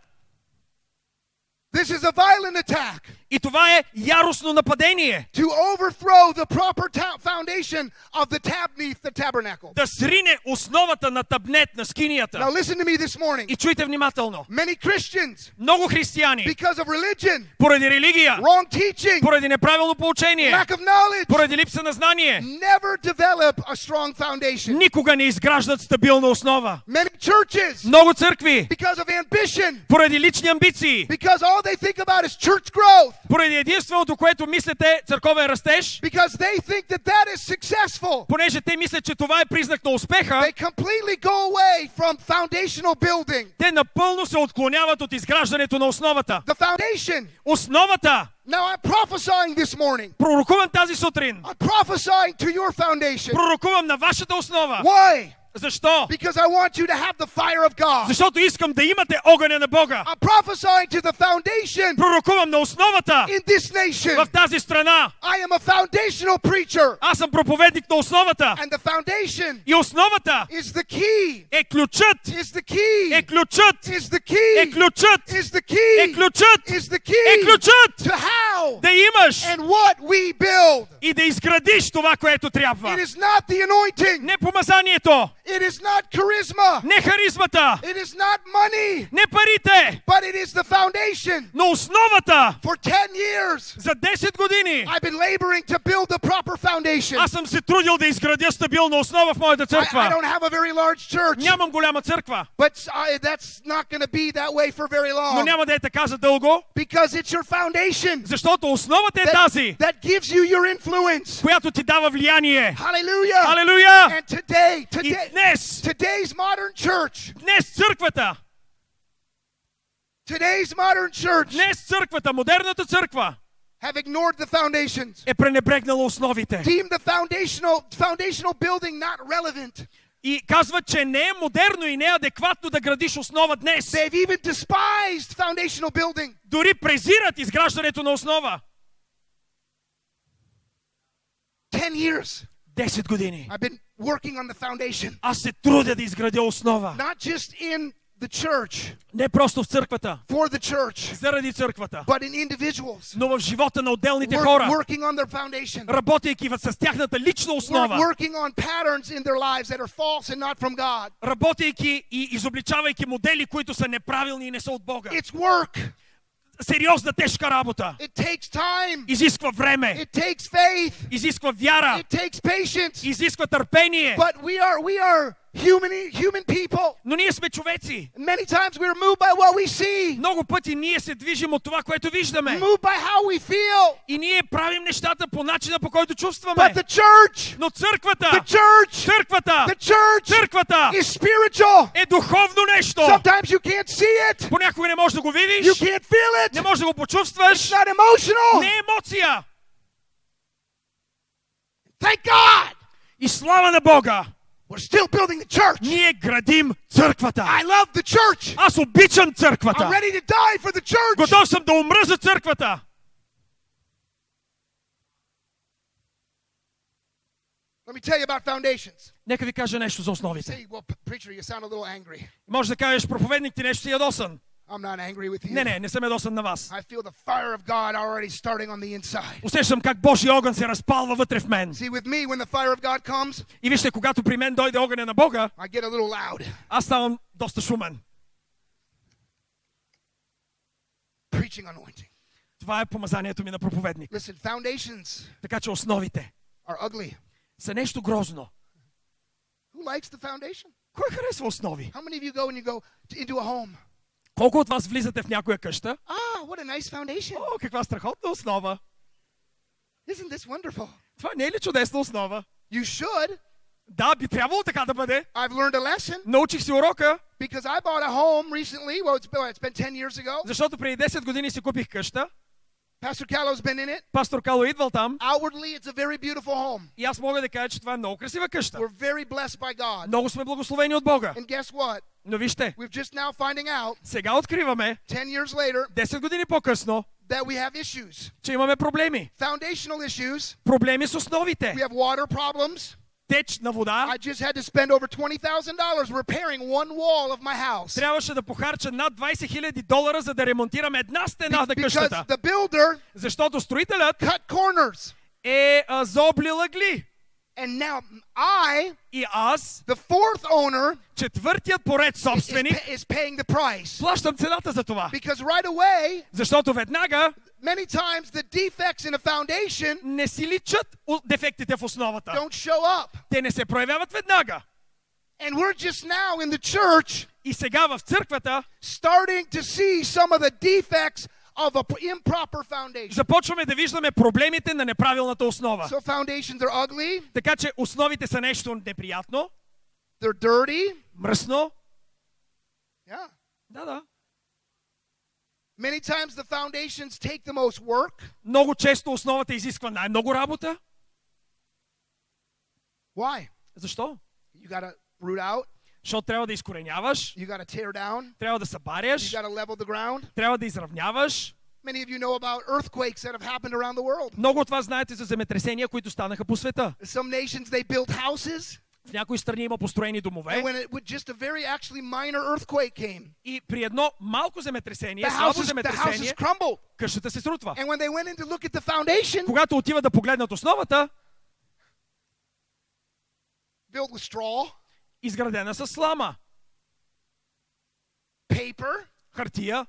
This is a violent attack И това е яростно нападение. to overthrow the proper foundation of the tabernacle. Да срине основата на табнет, на Now скинията. listen to me this morning. И чуйте внимателно. Many Christians, Много християни, because of religion, поради религия, wrong teaching, поради неправилно поучение, lack of knowledge, поради липса на знание, never develop a strong foundation. никога не изграждат стабилна основа. Many churches, Много църкви, because of ambition, поради лични амбиции, because all they think about is church growth, поради единственото, което мислите, църковен растеж, because they think that that is successful, понеже те мислят, че това е признак на успеха, they completely go away from foundational building. те напълно се отклоняват от изграждането на основата. The foundation. Основата! Now I'm prophesying this morning. Пророкувам тази сутрин. I'm prophesying to your foundation. Пророкувам на вашата основа. Why? Защо? Because I want you to have the fire of God. Защото искам да имате огъня на Бога. I'm prophesying to the foundation Пророкувам на основата in this nation. в тази страна. I am a foundational preacher. Аз съм проповедник на основата. And the foundation И основата is the key. е ключът. Is the key. Е ключът. Is the key. Е ключът. Is the key. Е ключът. Is the Е key ключът. to how Да имаш and what we build. и да изградиш това, което трябва. It is not the anointing. Не помазанието. It is not charisma. Не харизмата. It is not money. Не парите. But it is the foundation. Но основата. For 10 years, За 10 години I've been laboring to build the proper foundation. аз съм се трудил да изградя стабилна основа в моята I църква. don't have a very large church, Нямам голяма църква, but that's not going to be that way for very но long. няма да е така за дълго, Because it's your foundation защото основата е тази, that gives you your influence. която ти дава влияние. Hallelujah. Халелуя! And today, И днес, today's modern church, църквата, модерната църква have ignored the foundations. е пренебрегнала основите. Deemed the foundational building not relevant. И казва, че не е модерно и не е адекватно да градиш основа днес. They've even despised foundational building. Дори презират изграждането на основа. 10 years. 10 години. I've been working on the foundation. Аз се трудя да изградя основа. Not just in the church, Не просто в църквата, for the church, заради църквата, but in individuals. но в живота на отделните хора, Working on their foundation. работейки с тяхната лична основа, Working on patterns in their lives that are false and not from God. работейки и изобличавайки модели, които са неправилни и не са от Бога. It's work. Сериозна, тежка работа. It takes time. Изисква време, It takes faith. изисква вяра, It takes patience. изисква търпение. But we are human people. Но ние сме човеци. Many times we're moved by what we see. Много пъти ние се движим от това, което виждаме. Moved by how we feel. И ние правим нещата по начина, по който чувстваме. But the church, Но църквата, the church църквата is spiritual. е духовно нещо. Sometimes you can't see it. Понякога не можеш да го You видиш, can't feel it. не можеш да го почувстваш. It's not emotional. Не е емоция. Thank God. И слава на Бога, We're still building the church. ние градим църквата. I love the church. Аз обичам църквата. I'm ready to die for the church. Готов съм да умра за църквата. Let me tell you about foundations. Нека ви кажа нещо за основите. Say, well, preacher, you sound a little angry. Може да кажеш, проповедник, ти нещо си ядосан. I'm not angry with you. Не съм ядосан на вас. I feel the fire of God already starting on the inside. Усещам как Божия огън се разпалва вътре в мен. See, with me, when the fire of God comes, И вижте, когато при мен дойде огъня на Бога, I get a little loud. аз ставам доста шумен. Preaching anointing. Това е помазанието ми на проповедник. Listen, foundations Така че основите are ugly. са нещо грозно. Who likes the foundation? Кой харесва основи? How many of you go and you go into a home? Колко от вас влизате в някоя къща? What a nice foundation. О, каква страхотна основа! Isn't this wonderful? Това не е ли чудесна основа? You should. Да, би трябвало така да бъде. I've learned a lesson Научих си урока, because I bought a home recently. Well, it's been 10 years ago. защото преди 10 години си купих къща. Pastor Callow's been in it. Пастор Кало идвал там. Outwardly, it's a very beautiful home. И аз мога да кажа, че това е много красива къща. We're very blessed by God. Много сме благословени от Бога. And guess what? Но вижте, We're just now finding out, сега откриваме, 10 years later, 10 години по-късно, that we have issues. че имаме проблеми. Foundational issues. Проблеми с основите. We have water problems. Теч на вода. I just had to spend over $20,000 repairing one wall of my house. Трябваше да похарча над $20,000, за да ремонтирам една стена на Because къщата. the builder Защото строителят cut corners. е заоблил ъгли. And now I, И аз, the fourth owner, четвъртият поред собственик, is paying the price. плащам цената за това. Because right away, Защото веднага many times the defects in a foundation не си личат дефектите в основата. don't show up. Те не се проявяват веднага. And we're just now in the church И сега в църквата starting to see some of the defects of an improper foundation. започваме да виждаме проблемите на неправилната основа. So foundations are ugly, Така че основите са нещо неприятно, they're dirty. мръсно. Yeah. Да. Many times the foundations take the most work. Много често основата изисква най-много работа. Why? Защо? You got to root out, Защото трябва да изкореняваш, you got to tear down, трябва да you събаряш, got to level the ground. трябва да изравняваш. Many of you know about earthquakes that have happened around the world. Много от вас знаете за земетресения, които станаха по света. Some nations, they built houses, В някои страни има построени and домове when just a very actually minor earthquake came, и при едно малко земетресение, the слабо houses земетресение, crumbled. къщата се срутва. And when they went in to look at the foundation, Когато отиват да погледнат основата, built with straw, изградена с слама, paper, хартия,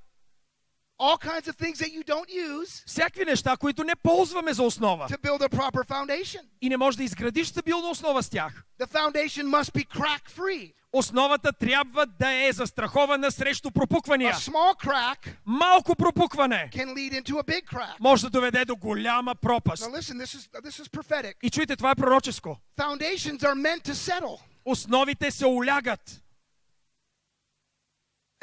all kinds of things that you don't use всякакви неща, които не ползваме за основа. to build a proper foundation. И не можеш да изградиш стабилна основа с тях. The foundation must be crack-free. Основата трябва да е застрахована срещу пропуквания. A small crack Малко пропукване can lead into a big crack. може да доведе до голяма пропаст. Now listen, this is prophetic. И чуйте, това е пророческо. Foundations are meant to settle. Основите се улягат.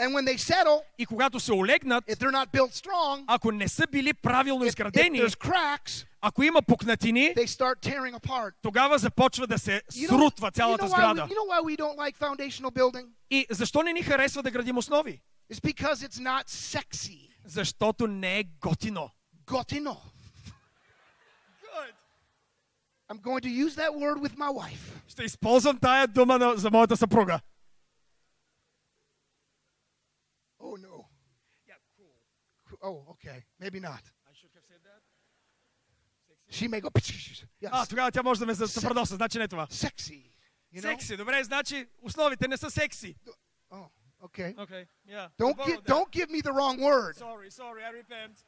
And when they settle, И когато се улегнат, if they're not built strong, ако не са били правилно if изградени, there's cracks, ако има пукнатини, they start tearing apart. тогава започва да се You know, срутва цялата сграда. you know why we don't like foundational building? И защо не ни харесва да градим основи? It's because it's not sexy. Защото не е готино. Gotino. I'm going to use that word with my wife. Ще използвам тая дума за моята съпруга. Oh, okay. Maybe not. She may go. Yes. Тогава тя може да ме съпрадоса. Значи не това. Sexy. You know? Секси. Добре, значи основите не са секси. Oh, okay. Okay, yeah. Don't give me the wrong word. Sorry, I repent.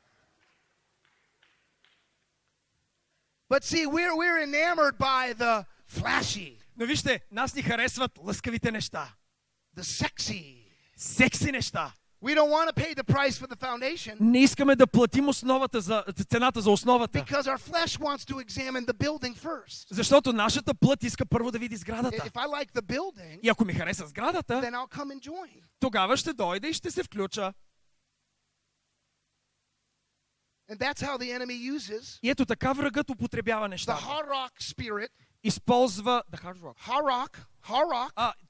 But see, we're enamored by the flashy, Но вижте, нас ни харесват лъскавите неща. the sexy. Секси неща. We don't want to pay the price for the foundation Не искаме да платим цената за основата. because our flesh wants to examine the building first. Защото нашата плът иска първо да види сградата. If I like the building, И ако ми хареса сградата, then I'll come and join. тогава ще дойда и ще се включа. And that's how the enemy uses И ето така врагът употребява the нещата. Harok spirit, Използва Harok,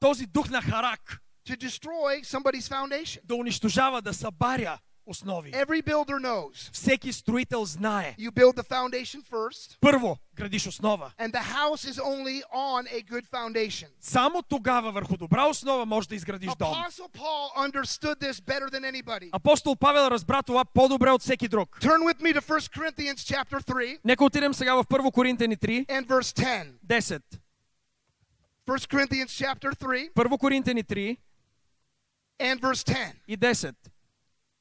този дух на харак to destroy somebody's foundation. да унищожава, да събаря основи. Every builder knows Всеки строител знае. you build the foundation first, Първо градиш основа. and the house is only on a good foundation. Само тогава върху добра основа можеш да изградиш дом. Apostle Paul understood this better than anybody. Апостол Павел разбра това по-добре от всеки друг. Turn with me to 1 Corinthians chapter 3 Нека отидем сега в 1 Коринтияни 3, and verse 10. 10. 1 Corinthians chapter 3 1 Коринтияни 3 and verse 10. и 10.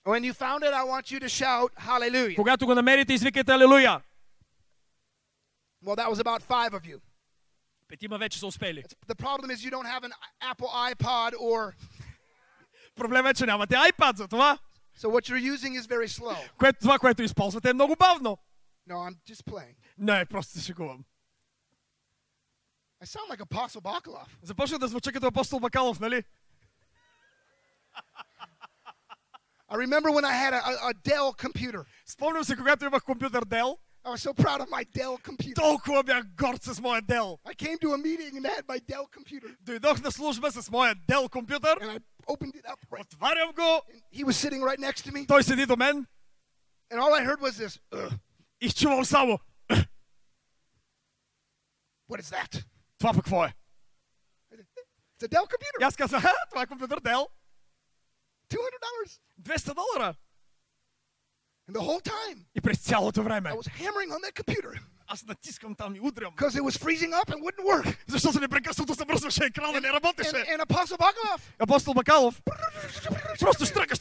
When you found it, I want you to shout hallelujah. Когато го намерите, извикайте алелуя. Well, that was about 5 of you. Петима вече са успели. The problem is you don't have an Apple iPod or Проблем е, че нямате iPad за това. so what you're using is very slow. Това, което използвате, е много бавно. No, I'm just playing. Не, просто се шегувам. I sound like Apostle Bakalov. Започна да звуча като апостол Бакалов, нали? I remember when I had a Dell computer. Спомням се, когато имах компютър Dell. I was so proud of my Dell computer. Толкова бях горд с моя Dell. I came to a meeting and I had my Dell computer. Дойдох на служба с моя Dell компютър. And I opened it up. Right. Отварям го. And he was sitting right next to me. Той седи до мен. And all I heard was this. И чувам само. What is that? Това пък какво е? It's a Dell computer. И аз казах, това е компютър Dell. $200. $200. And the whole time, И през цялото време. I was hammering on that computer Аз натискам там и удрям. because it was freezing up and wouldn't work. Защото непрекъснато се мръзваше екрана, не работеше. And Apostle Bakalov, Апостол Бакалов просто штръка.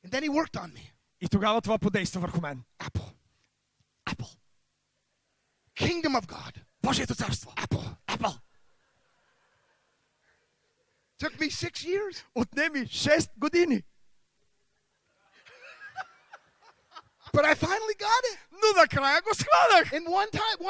and then he worked on me. И тогава това подейства върху мен. Apple. Apple. Kingdom of God. Божието царство. Apple. Took me 6 years. Отнеми 6 години. But I finally got it. Но накрая го схванах. And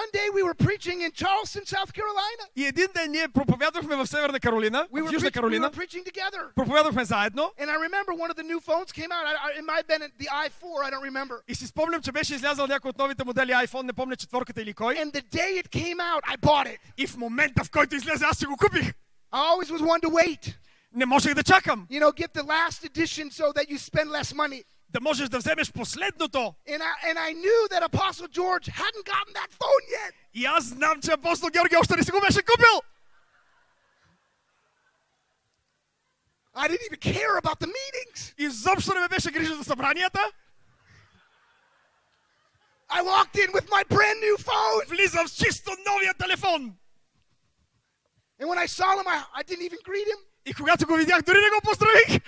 one day we were preaching in Charleston, South Carolina. И един ден ние проповядвахме в Северна Каролина, в Южна We Каролина. were preaching together. Проповядвахме заедно. And I remember one of the new phones came out. It might have been the i4, I don't remember. И си спомням, че беше излязъл някой от новите модели iPhone, не помня четворката или кой. And the day it came out, I bought it. И в момента, в който излезе, аз си го купих. I always was one to wait. Не можех да чакам. You know, get the last edition so that you spend less money. Да можеш да вземеш последното. And I knew that Apostle George hadn't gotten that phone yet. И аз знам, че апостол Георги още не си го беше купил. I didn't even care about the meetings. Изобщо не ме беше грижа за събранията. I walked in with my brand new phone. Влизам с чисто новия телефон. And when I saw him, I didn't even greet him. И когато го видях, дори не го поздравих.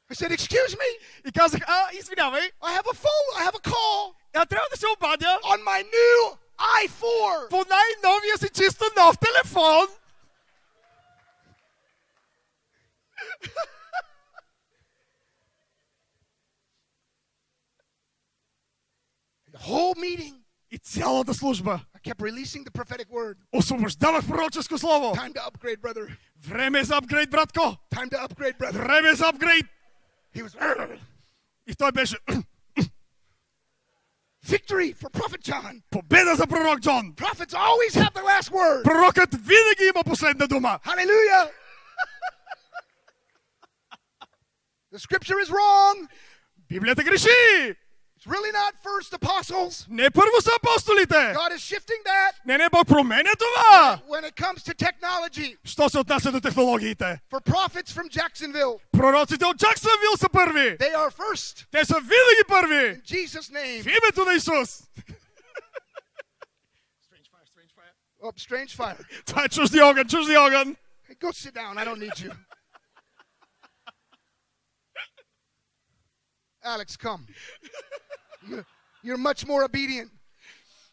I said, excuse me. И казах, извинявай. I have a phone. I have a call. Трябва да се обадя. On my new i4. По най-новия си чисто нов телефон. The whole meeting. И цялата служба. I kept releasing the prophetic word. Освобождавах пророческо слово. Time to upgrade, brother. Време е за апгрейд, братко. Time to upgrade, brother. Време е за апгрейд. He was. И той беше Victory for Prophet John. победа за пророк Джон. Prophets always have the last word. Пророкът винаги има последна дума. Hallelujah. The scripture is wrong. Библията греши. It's really not first apostles. Не първо са апостолите. God is shifting that Не, Бог променя това. when it comes to technology. Що се отнася до технологиите? For prophets from Jacksonville, Пророците от Джаксънвил са първи. they are first. Те са винаги първи. In Jesus' name. В името на Исус. Oh, strange fire. Това е чужди огън, чужди огън. Hey, go sit down. I don't need you. Alex, come. You're much more obedient.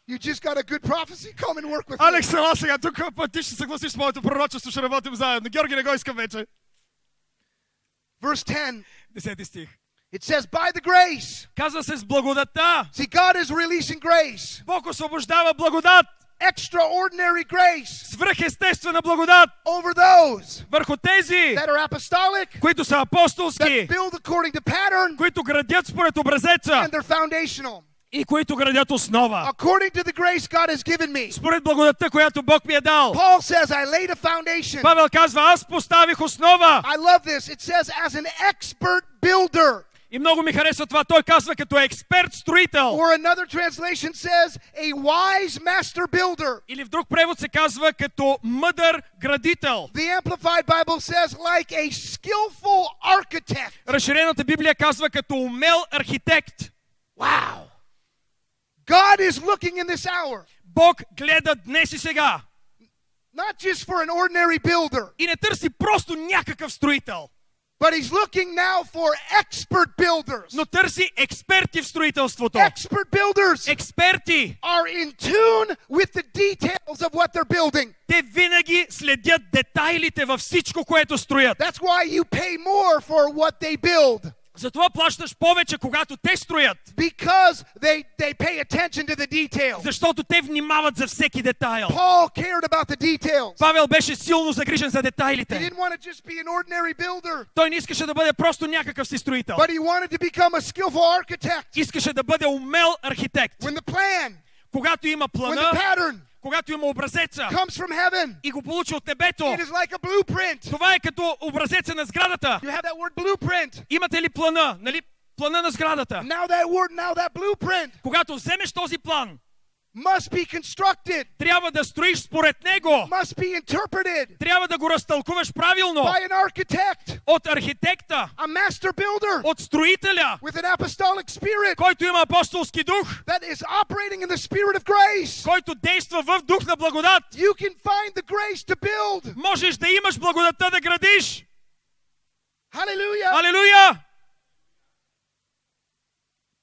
You just got a good prophecy. Come and work with me. Алекс, ела сега тук, път ти ще съгласиш с моето пророчество, ще работим заедно. Георги, не го искам вече. Verse 10. 10 стих. It says, by the grace. Казва се с благодата. See, God is releasing grace. Бог освобождава благодат. Extraordinary grace Свръхестествена благодат over those върху тези, that are apostolic, които са that апостолски, build according to pattern, които градят според образеца and they're foundational. и които градят основа. According to the grace God has given me. Според благодата, която Бог ми е дал. Paul says, I laid a foundation. Павел казва, аз поставих основа. I love this. It says, as an expert builder. И много ми харесва това. Той казва като експерт строител. Or another translation says, a wise master builder. Или в друг превод се казва като мъдър градител. The Amplified Bible says, like a skillful architect. Разширената Библия казва като умел архитект. Wow. God is looking in this hour. Бог гледа днес и сега. Not just for an ordinary builder. И не търси просто някакъв строител. But he's looking now for expert builders. Но търси експерти в строителството. Expert builders Експерти. are in tune with the details of what they're building. Те винаги следят детайлите във всичко, което строят. That's why you pay more for what they build. Затова плащаш повече, когато те строят. Because they pay attention to the details. Защото те внимават за всеки детайл. Paul cared about the details. Павел беше силно загрижен за He детайлите. didn't want to just be an ordinary builder, Той не искаше да бъде просто някакъв си строител. but he wanted to become a skillful architect. Искаше да бъде умел архитект. When the plan, Когато има when the плана, pattern когато има образеца comes from heaven, и го получи от небето, it is like a blueprint. това е като образеца на сградата. You have that word blueprint. Имате ли плана? Нали? Плана на сградата. Now that blueprint Когато вземеш този план, must be constructed, трябва да строиш според него. must be interpreted Трябва да го разтълкуваш правилно. by an architect, От архитекта, a master builder от строителя, with an apostolic spirit който има апостолски дух, that is operating in the spirit of grace. който действа в дух на благодат. You can find the grace to build. Можеш да имаш благодатта да градиш. Hallelujah. Алелуя!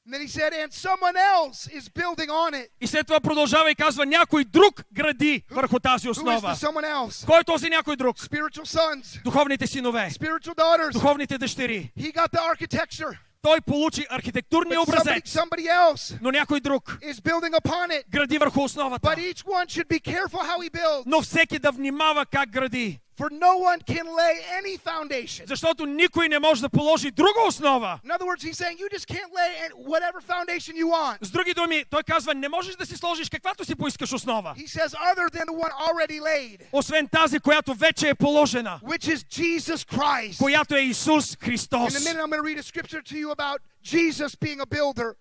And then he said, and someone else is building on it. И след това продължава и казва, някой друг гради върху тази Who is the основа. someone else? Кой е този някой друг? Spiritual sons, Духовните синове, spiritual daughters. духовните дъщери. He got the architecture. Той получи архитектурния But образец, somebody else но някой друг is building upon it. гради върху основата. But each one should be careful how he builds. Но всеки да внимава как гради. For no one can lay any foundation. Защото никой не може да положи друга основа. In other words, he's saying you just can't lay whatever foundation you want. С други думи, той казва, не можеш да си сложиш каквато си поискаш основа. He says other than the one already laid, Освен тази, която вече е положена. which is Jesus Christ. Която е Исус Христос. In a minute, I'm going to read a scripture to you about Jesus being a builder.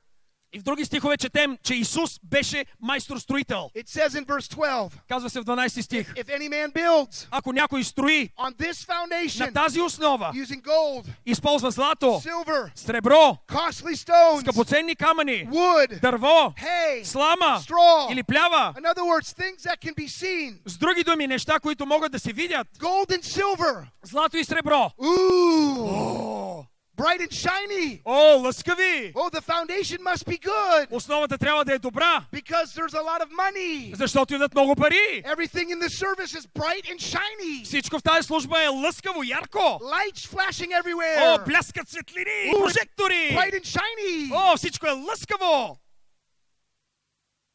И в други стихове четем, че Исус беше майстор-строител. It says in verse 12, Казва се в 12 стих. if any man builds Ако някой строи on this на foundation тази основа, using gold, използва злато, silver, сребро, costly stones, скъпоценни камъни, wood, дърво, hay, слама straw. или плява. In other words, things that can be seen. С други думи, неща, които могат да се видят. Gold and silver. Злато и сребро. Ooh. Bright and shiny. О, лъскави! Oh, the foundation must be good Основата трябва да е добра, because there's a lot of money. защото идват много пари. Everything in the service is bright and shiny. Всичко в тази служба е лъскаво, ярко. Lights flashing О, everywhere. бляскат светлини, Ooh, прожектори. Bright and shiny. О, всичко е лъскаво.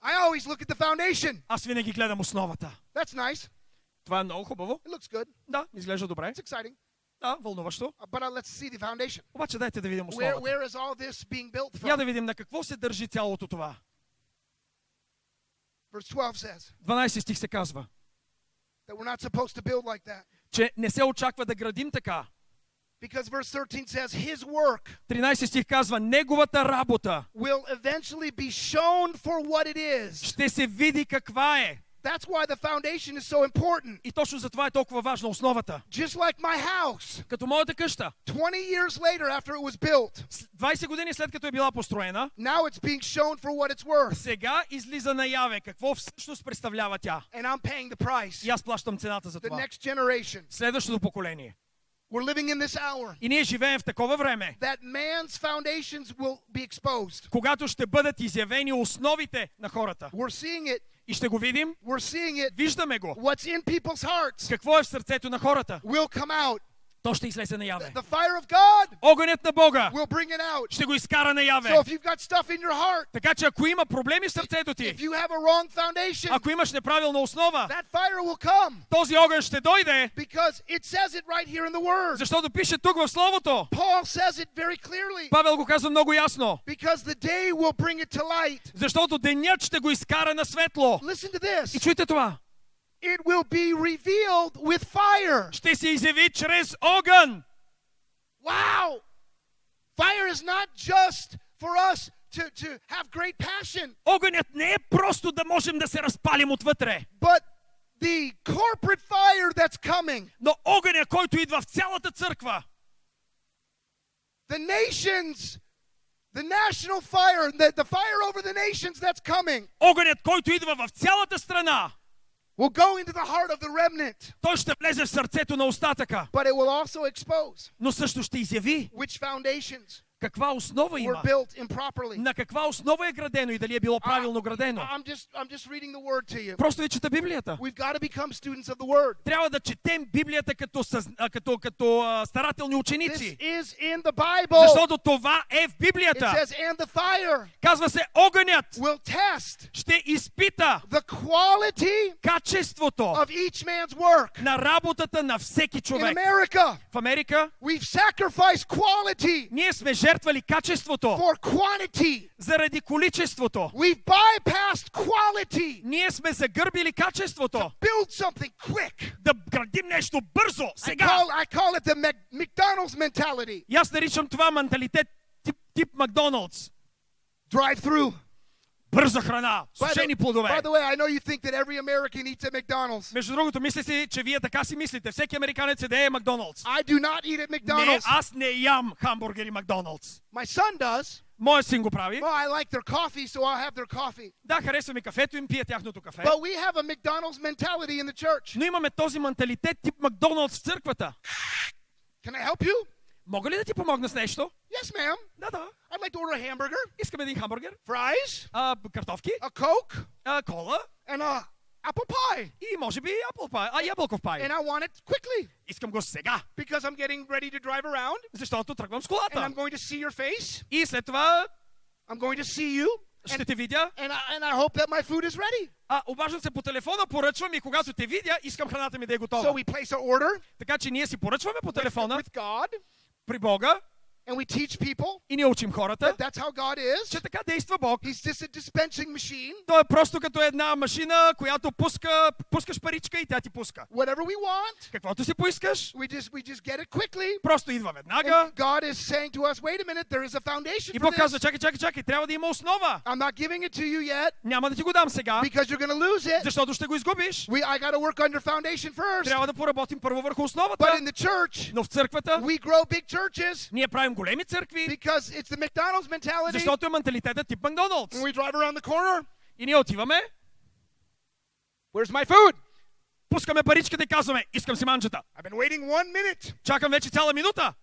I always look at the foundation. Аз винаги гледам основата. That's nice. Това е много хубаво. It looks good. Да, изглежда добре. It's exciting. Да, вълнуващо. But let's see the foundation. Обаче дайте да видим основата. Where is all this being built Я from? да видим на какво се държи цялото това. Verse 12 says 12 стих се казва, that we're not supposed to build like that. че не се очаква да градим така. Because verse 13 says, his work 13 стих казва, неговата работа will eventually be shown for what it is. ще се види каква е. That's why the foundation is so important. И точно за това е толкова важна основата. Just like my house. Като моята къща. 20 years later after it was built. 20 години след като е била построена. Now it's being shown for what it's worth. Сега излиза наяве какво всъщност представлява тя. And I'm paying the price. И аз плащам цената за The това. next generation. Следващото поколение. We're living in this hour. И ние живеем в такова време. That man's foundations will be exposed. Когато ще бъдат изявени основите на хората. We're seeing it. И ще го видим. We're seeing it. Виждаме го. What's in people's hearts Какво е в сърцето на хората? will come out. То ще излезе наяве. The fire of God Огънят на Бога will bring it out. ще го изкара наяве. So if you've got stuff in your heart, Така че ако има проблеми в сърцето if ти, you have a wrong foundation, ако имаш неправилна основа, that fire will come. този огън ще дойде, Because it says it right here in the Word. защото пише тук в Словото. Paul says it very clearly. Павел го казва много ясно. Because the day will bring it to light. Защото денят ще го изкара на светло. Listen to И this. чуйте това. It will be revealed with fire. Ще се изяви чрез огън. Wow! Fire is not just for us to have great passion, Огънят не е просто да можем да се разпалим отвътре, but the corporate fire that's coming. но огъня, който идва в цялата църква. The nations, the national fire, the fire over the nations that's coming Огънят, който идва в цялата страна, will go into the heart of the remnant, той ще влезе в сърцето на остатъка, but it will also expose но също ще изяви which foundations каква основа were има, built improperly. на каква основа е градено и дали е било правилно градено. I'm just reading the word to you. Просто ви чета Библията. We've got to become students of the word. Трябва да четем Библията като старателни This ученици, is in the Bible. защото това е в It Библията. says, and the fire Казва се, огънят will test ще изпита the quality качеството of each man's work. на работата на всеки In човек. America, В Америка we've sacrificed quality ние сме жертвали качеството for quantity. заради количеството. We've bypassed quality. Ние сме загърбили качеството. Build something quick. Да градим нещо бързо, I сега. call it the McDonald's mentality. И аз наричам това менталитет тип Макдоналдс. Drive through. Бърза храна, сушени плодове. By the way, I know you think that every American eats at McDonald's. Между другото, мисля си, че вие така си мислите. Всеки американец е Макдоналдс. I do not eat at Не, McDonald's. аз не ям хамбургери Макдоналдс. My son does. Моят син го прави. Well, I like their coffee, so I'll have their coffee. Да, харесва ми кафето им, пия тяхното кафе. But we have a McDonald's mentality in the church. Но имаме този менталитет тип Макдоналдс в църквата. Can I help you? Мога ли да ти помогна с нещо? Yes, ma'am. Да. I'd like to order a hamburger, Искам един хамбургер, fries, картофки, a Coke, кола and a apple pie. и може би ябълков пай. And I want it quickly Искам го сега, because I'm getting ready to drive around защото тръгвам с and колата. I'm going to see your face. И след това I'm going to see you. ще те видя. And I hope that my food is ready. Обаждам се по телефона, поръчвам и когато те видя, искам храната ми да е готова. So we place our order Така че ние си поръчваме по телефона with God, при Бога and we teach people и ние учим хората, that that's how God че is. така действа Бог. He's just a dispensing machine. Той е просто като една машина, която пускаш паричка и тя ти пуска. Whatever we want, Каквото си поискаш, we just get it quickly. просто идва веднага. And God is saying to us, wait a minute, there is a foundation И for Бог казва, this. чакай, трябва да има основа. I'm not giving it to you yet Няма да ти го дам сега, because you're going to lose it. защото ще го изгубиш. I got to work on your foundation first. Трябва да поработим първо върху But основата. in the church, Но в църквата we grow big churches ние правим големи църкви, because it's the McDonald's mentality. защото е менталитетът тип Макдоналдс. When we drive around the corner, И ние отиваме, where's my food? пускаме паричката и казваме, искам си манджата. I've been waiting 1 minute. Чакам вече цяла минута.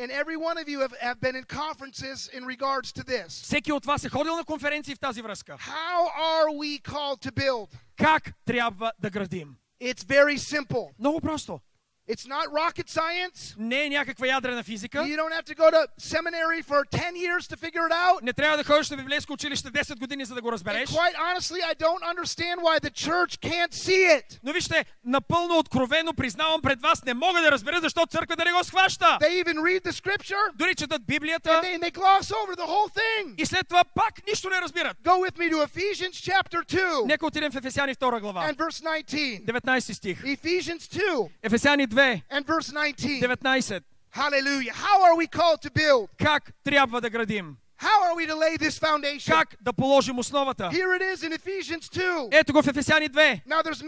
And every one of you have been in conferences in regards to this. Всеки от вас е ходил на конференции в тази връзка. How are we called to build? Как трябва да градим? It's very simple. Много просто. It's not rocket science. Не е някаква ядрена физика. You don't have to go to seminary for 10 years to figure it out. Не трябва да ходиш на библейско училище 10 години, за да го And разбереш. quite honestly, I don't understand why the church can't see it. Но вижте, напълно откровено признавам пред вас, не мога да разбера защо църквата не го схваща. They even read the scripture Дори четат Библията and they gloss over the whole thing. и след това пак нищо не разбират. Go with me to Ephesians chapter 2 Нека отидем в Ефесяни 2 глава. and verse 19. 19 стих. Ephesians 2 Ефесяни 2, and verse 19. 19. Hallelujah. How are we called to build? Как трябва да градим? How are we to lay this foundation? Как да положим основата? Here it is in Ephesians 2. Ето го в Ефесяни 2. Now there's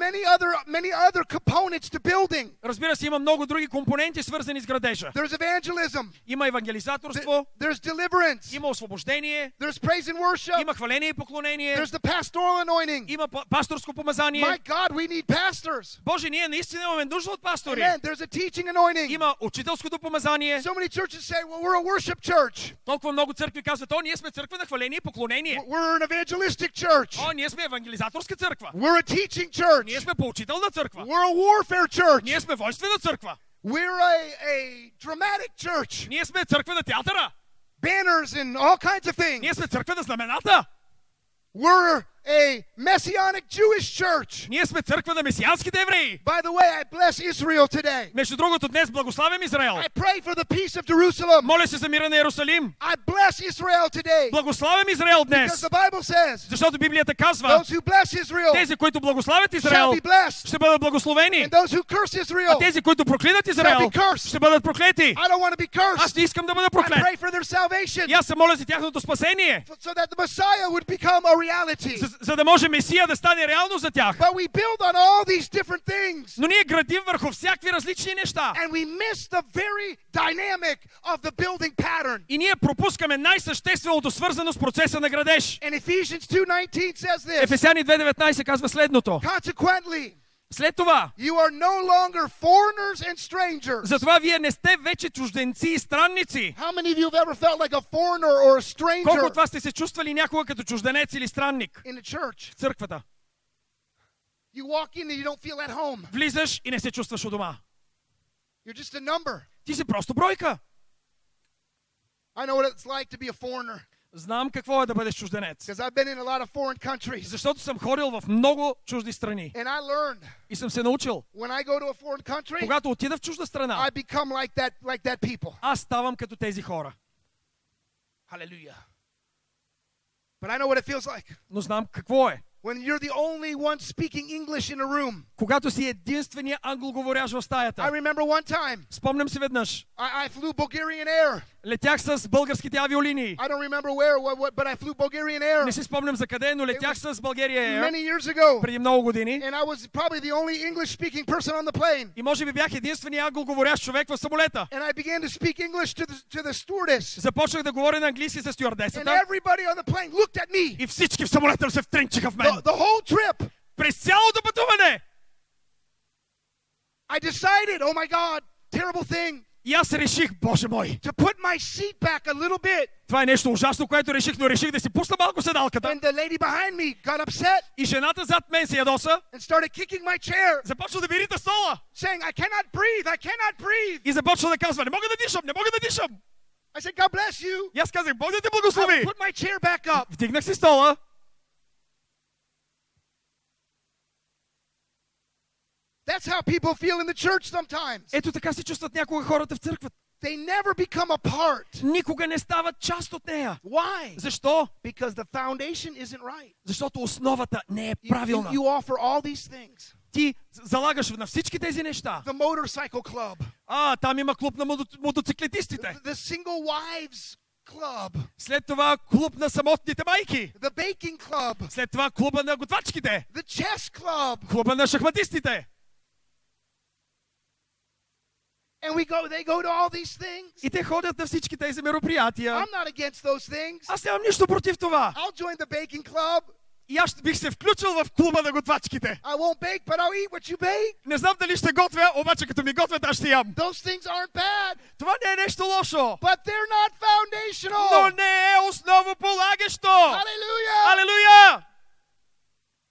many other components to building. Разбира се, има много други компоненти, свързани с градежа. There's evangelism. Има евангелизаторство, There's deliverance. има освобождение, There's praise and worship. има хваление и поклонение, There's the pastoral anointing. има пасторско помазание. My God, we need pastors. Боже, ние наистина имаме нужда от пастори. Amen. There's a teaching anointing. Има учителското помазание. So many churches say, well, we're a worship church. Толкова много църкви казват, ние сме църква на хваление и поклонение. We're an evangelistic church. Ние сме евангелизаторска църква. We're a teaching church. Ние сме поучителна църква. We're a warfare church. Ние сме войнствена църква. We're a dramatic church. Ние сме църква на театъра. Banners and all kinds of things. Ние сме църква на знамената. We're a messianic Jewish church. Ние сме църква на месианските евреи. By the way, I bless Israel today. Между другото, днес благославям Израел. I pray for the peace of Jerusalem. Моля се за мира на Иерусалим. I bless Israel today. Благославям Израел Because днес. the Bible says, Защото Библията казва, those who bless Israel тези, които благославят shall Израел, be blessed. ще бъдат благословени. And those who curse А Israel, тези, които проклинат Израел, shall be cursed. ще бъдат проклети. I don't want to be Аз cursed. не искам да бъда I проклет. pray for their salvation И аз се моля за тяхното спасение, so that the Messiah would become a reality. за да може Месия да стане реално за тях. But we build on all these different things. Но ние градим върху всякакви различни неща. And we miss the very dynamic of the building pattern. И ние пропускаме най-същественото, свързано с процеса на градеж. And Ephesians 2:19 says this. Ефесяни 2:19 казва следното. Consequently, След това, you are no longer foreigners and strangers. затова вие не сте вече чужденци и странници. How many of you have ever felt like a foreigner or a stranger Колко от вас сте се чувствали някога като чужденец или странник in the church? в църквата? You walk in and you don't feel at home. Влизаш и не се чувстваш у дома. You're just a number. Ти си просто бройка. I know what it's like to be a foreigner Знам какво е да бъдеш чужденец. because I've been in a lot of foreign countries. Защото съм ходил в много чужди страни. And I learned И съм се научил, when I go to a foreign country, когато отида в чужда страна, I become like that people. аз ставам като тези хора. Hallelujah. But I know what it feels like Но знам какво е. when you're the only one speaking English in a room. Когато си единствения англоговорящ в I стаята. remember one time Спомням се веднъж. I flew Bulgarian Air. Летях с българските авиолинии. I don't remember where, but I flew Bulgarian Air Не си спомням за къде, но летях с България Air many years ago. преди много години. And I was probably the only English-speaking person on the plane. И може би бях единствения англоговорящ човек в самолета. And I began to speak English to the stewardess. Започнах да говоря на английски с And стюардесата. everybody on the plane looked at me. И всички в самолета се втренчиха в мен. The whole trip. През цялото пътуване. I decided, oh my God, terrible thing, И аз реших, Боже мой, to put my seat back a little bit. това е нещо ужасно, което реших, но реших да си пусна малко седалката. And the lady behind me got upset И жената зад мен се ядоса. and started kicking my chair, Започва да ми рита стола. saying, I cannot breathe, I cannot breathe. И започва да казва, не мога да дишам, не мога да дишам. I said, God bless you. И аз казах, Бог да те I благослови. put my chair back up. Вдигнах си стола. That's how people feel in the church sometimes. Ето така се чувстват някога хората в църквата. They never become a part. Никога не стават част от нея. Why? Защо? Because the foundation isn't right. Защото основата не е You правилна. offer all these things. Ти залагаш на всички тези неща. The motorcycle club, Там има клуб на мотоциклетистите. the single wives club, След това клуб на самотните майки. the baking club, След това клуба на готвачките. the chess club. Клуба на шахматистите. And they go to all these things. И те ходят на всички тези мероприятия. I'm not against those things. Аз нямам нищо против това. I'll join the baking club. И аз бих се включил в клуба на готвачките. I won't bake, but I'll eat what you bake. Не знам дали ще готвя, обаче като ми готвят, аз ще ям. Those things aren't bad, Това не е нещо лошо. but they're not Но foundational. не е основополагащо. Hallelujah. Алелуя!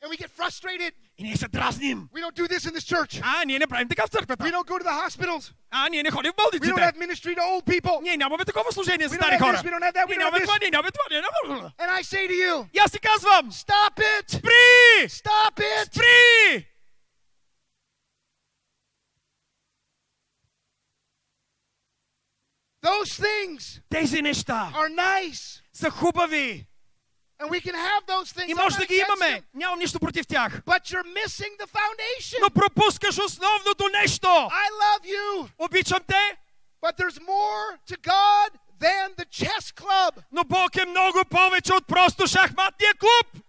And we get frustrated. И ние се дразним. We don't do this in this church. Ние не правим така в църквата. We don't go to the hospitals. Ние не ходим в We don't болниците. have ministry to old people. Ние нямаме такова служение за We don't стари have хора. this, we don't have that, we Ние don't нямаме have това, this. ние нямаме това, ние нямаме... And I say to you, И аз си казвам, stop it. спри! Stop it. Спри! Those things Тези неща are nice. са хубави. And we can have those things. И I'm може not да ги against имаме. them. Нямам нищо против тях. But you're missing the foundation. Но пропускаш основното нещо. I love you, Обичам те, But there's more to God than the chess club. Но Бог е много повече от просто шахматния клуб.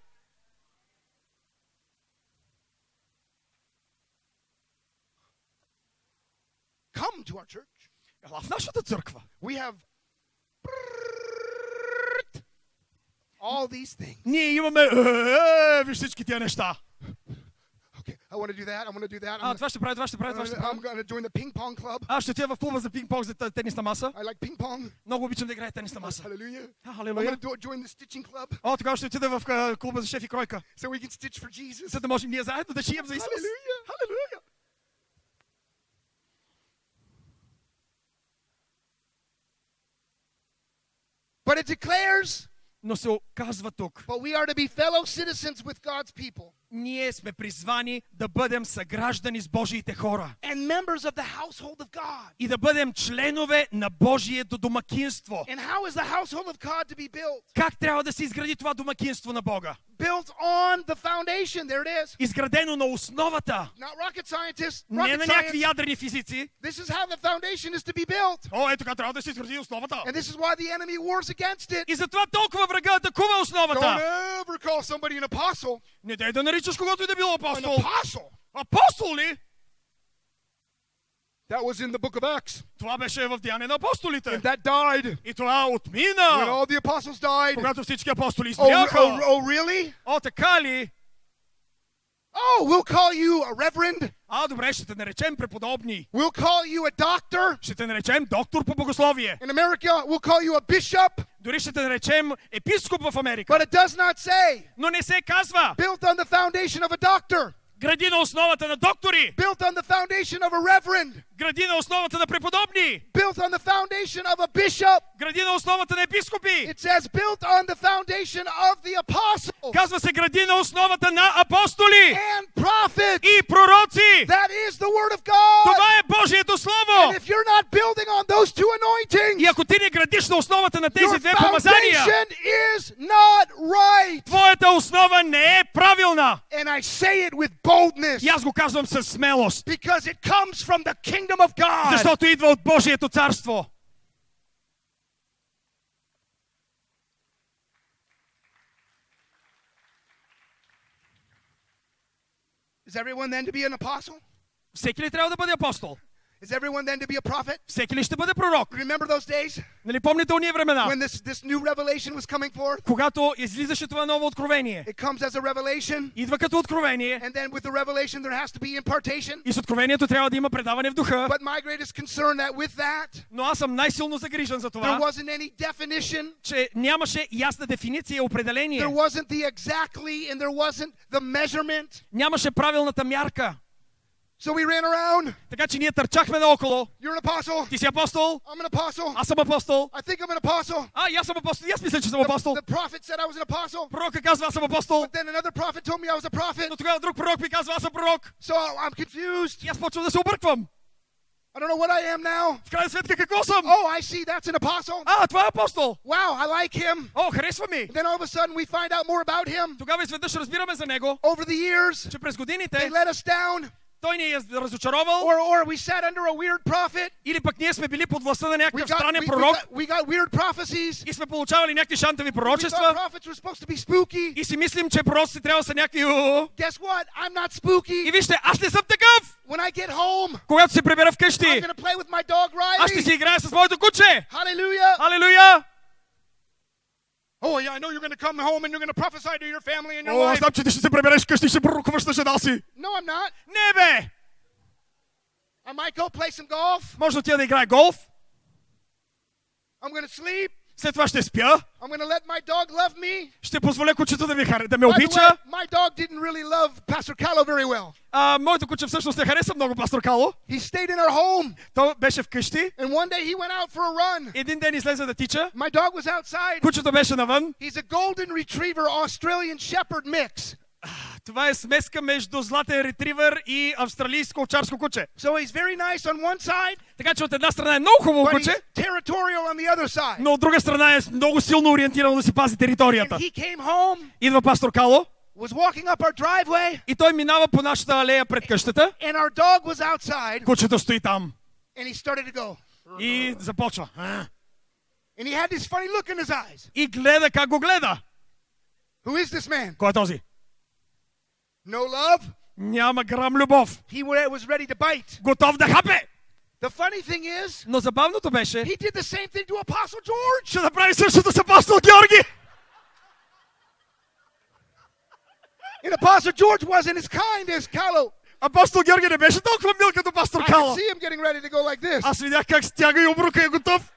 Come to our church. Ела в нашата църква. We have all these things. Ние имаме виж всички тия неща. Okay, I want to do that. I want to do that. Това ще прави, това ще прави, това ще прави. I'm going to join the ping pong club. Аз ще отида в клуба за пинг-понг за тенисна маса. I like ping pong. Много обичам да играя тенисна маса. Hallelujah. I'm Халелуя. going to join the stitching club О, тогава ще отида в клуба за шеф и кройка. so we can stitch for Jesus. За да можем ние заедно да шием за Исус. Hallelujah. Hallelujah. But it declares, Но се оказва тук. but we are to be fellow citizens with God's people Ние сме призвани да бъдем съграждани с Божиите хора. and members of the household of God. И да бъдем членове на Божието домакинство. And how is the household of God to be built? Как трябва да се изгради това домакинство на Бога? Built on the foundation. There it is. Изградено на основата. Not rocket scientists. Не Rocket на някакви science. ядрени физици. This is how the foundation is to be built. О, ето така трябва да се изгради основата. And this is why the enemy wars against it. И затова толкова врага атакува Don't основата. ever call somebody an apostle. Не дай да наричаш когото и да било An апостол. apostle. Апостол ли? That was in the book of Acts. Това беше в Деяния на апостолите. And that died. И това When отмина. all the apostles died. Когато всички апостоли Oh, измряха. really? О, така ли? Oh, we'll call you a reverend. Добре, ще те наречем преподобни. We'll call you a doctor. Ще те наречем доктор по богословие. In America, we'll call you a bishop. Дори ще те наречем епископ в Америка. But it does not say Но не се казва. built on the foundation of a doctor. Гради на основата на доктори. Built on the foundation of a reverend. Гради на основата на преподобни. Built on the foundation of a bishop. Гради на основата на епископи. It says built on the foundation of the apostles Казва се гради на основата на апостоли and prophets. и пророци. That is the word of God. Това е Божието Слово. And if you're not building on those two anointings, И ако ти не градиш на основата на your тези две помазания, foundation is not right. твоята основа не е правилна. And I say it with boldness И аз го казвам със смелост, because it comes from the kingdom of God. защото идва от Божието царство. Is everyone then to be an apostle? Всеки ли трябва да бъде апостол? Is everyone then to be a prophet? Всеки ли ще бъде пророк? Remember those days Нали помните уния времена? when this new revelation was coming forth? Когато излизаше това ново откровение. It comes as a revelation, Идва като откровение and then with the revelation there has to be impartation. и с откровението трябва да има предаване в духа. But my greatest concern that with that, Но аз съм най-силно загрижен за there това, wasn't any definition, че нямаше ясна дефиниция и определение. there wasn't the exactly, and there wasn't the measurement. Нямаше правилната мярка. So we ran around. Така че ние търчахме наоколо. You're an apostle. Ти си апостол, I'm an apostle. аз съм апостол. I think I'm an apostle. И аз съм апостол. И аз мисля, че съм апостол. The prophet said I was an apostle. Пророка казва, аз съм апостол. But then another prophet told me I was a prophet. Но тогава друг пророк ми казва, аз съм пророк. So I'm confused. И аз почвам да се обърквам. I don't know what I am now. В крайна сметка какво съм? Oh, I see. That's an apostle. Това е апостол. Wow, I like him. Харесва ми. Then all of a sudden we find out more about him. Тогава изведнъж разбираме за него, Over the years, че през they годините let us down. той ни е разочаровал, Or we sat under a weird prophet. или пък ние сме били под властта на We някакъв got, странен we, пророк we got weird prophecies. и сме получавали някакви шантави We thought пророчества prophets were supposed to be spooky. и си мислим, че пророците трябва да са някакви Guess what? I'm not И spooky. вижте, аз не съм такъв. When I get home, Когато се прибера I'm вкъщи, going to play with my dog аз ще Riley. си играя с моето куче. Hallelujah. Алелуя! Oh, yeah, I know you're going to come home and you're going to prophesy to your family and your О, wife. знам, че ти ще се прибереш вкъщи и ще пророкуваш на жена си. No, I'm not. Не бе! I might go play some golf. Може да отида да играе голф, I'm going to sleep. след това ще спя, I'm going to let my dog love me. ще позволя кучето да ме By the обича. way, my dog didn't really love Pastor Callo very well. Моето куче всъщност не хареса много пастор Кало. He stayed in our home. Той беше вкъщи. And one day he went out for a run. Един ден излезе да тича. My dog was outside. Кучето беше навън. He's a golden retriever Australian shepherd mix. Това е смеска между златен ретривър и австралийско овчарско куче. So he's very nice on one side, Така че от една страна е много хубаво but he's куче, territorial on the other side. но от друга страна е много силно ориентирано да си пази And територията. he came home, Идва пастор Кало was walking up our driveway, и той минава по нашата алея пред къщата. and our dog was outside, Кучето стои там. and he started to go. И започва. And he had this funny look in his eyes. И гледа как го гледа. Who is this man? Кой е този? No love. Няма грам любов. He was ready to bite. Готов да хапе. The funny thing is, Но забавното беше, he did the same thing to Apostle George. ще направи същото с апостол Георги. And Apostle George wasn't as kind as Carlo. Апостол Георги не беше толкова мил като пастор I Кало. could see him getting ready to go like this. Аз видях как стяга и обрука и е готов.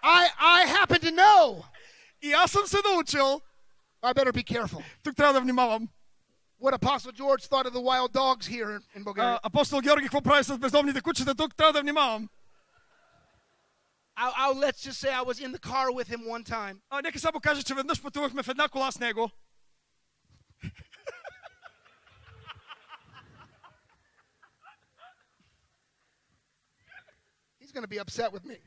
I happen to know. И аз съм се научил, I better be careful. тук трябва да внимавам. What Apostle George thought of the wild dogs here in Bulgaria. Апостол Георги какво прави с бездомните кучета тук, трябва да внимавам. Let's just say I was in the car with him one time. Нека само кажа, че веднъж пътувахме в една кола с него. He's going to be upset with me.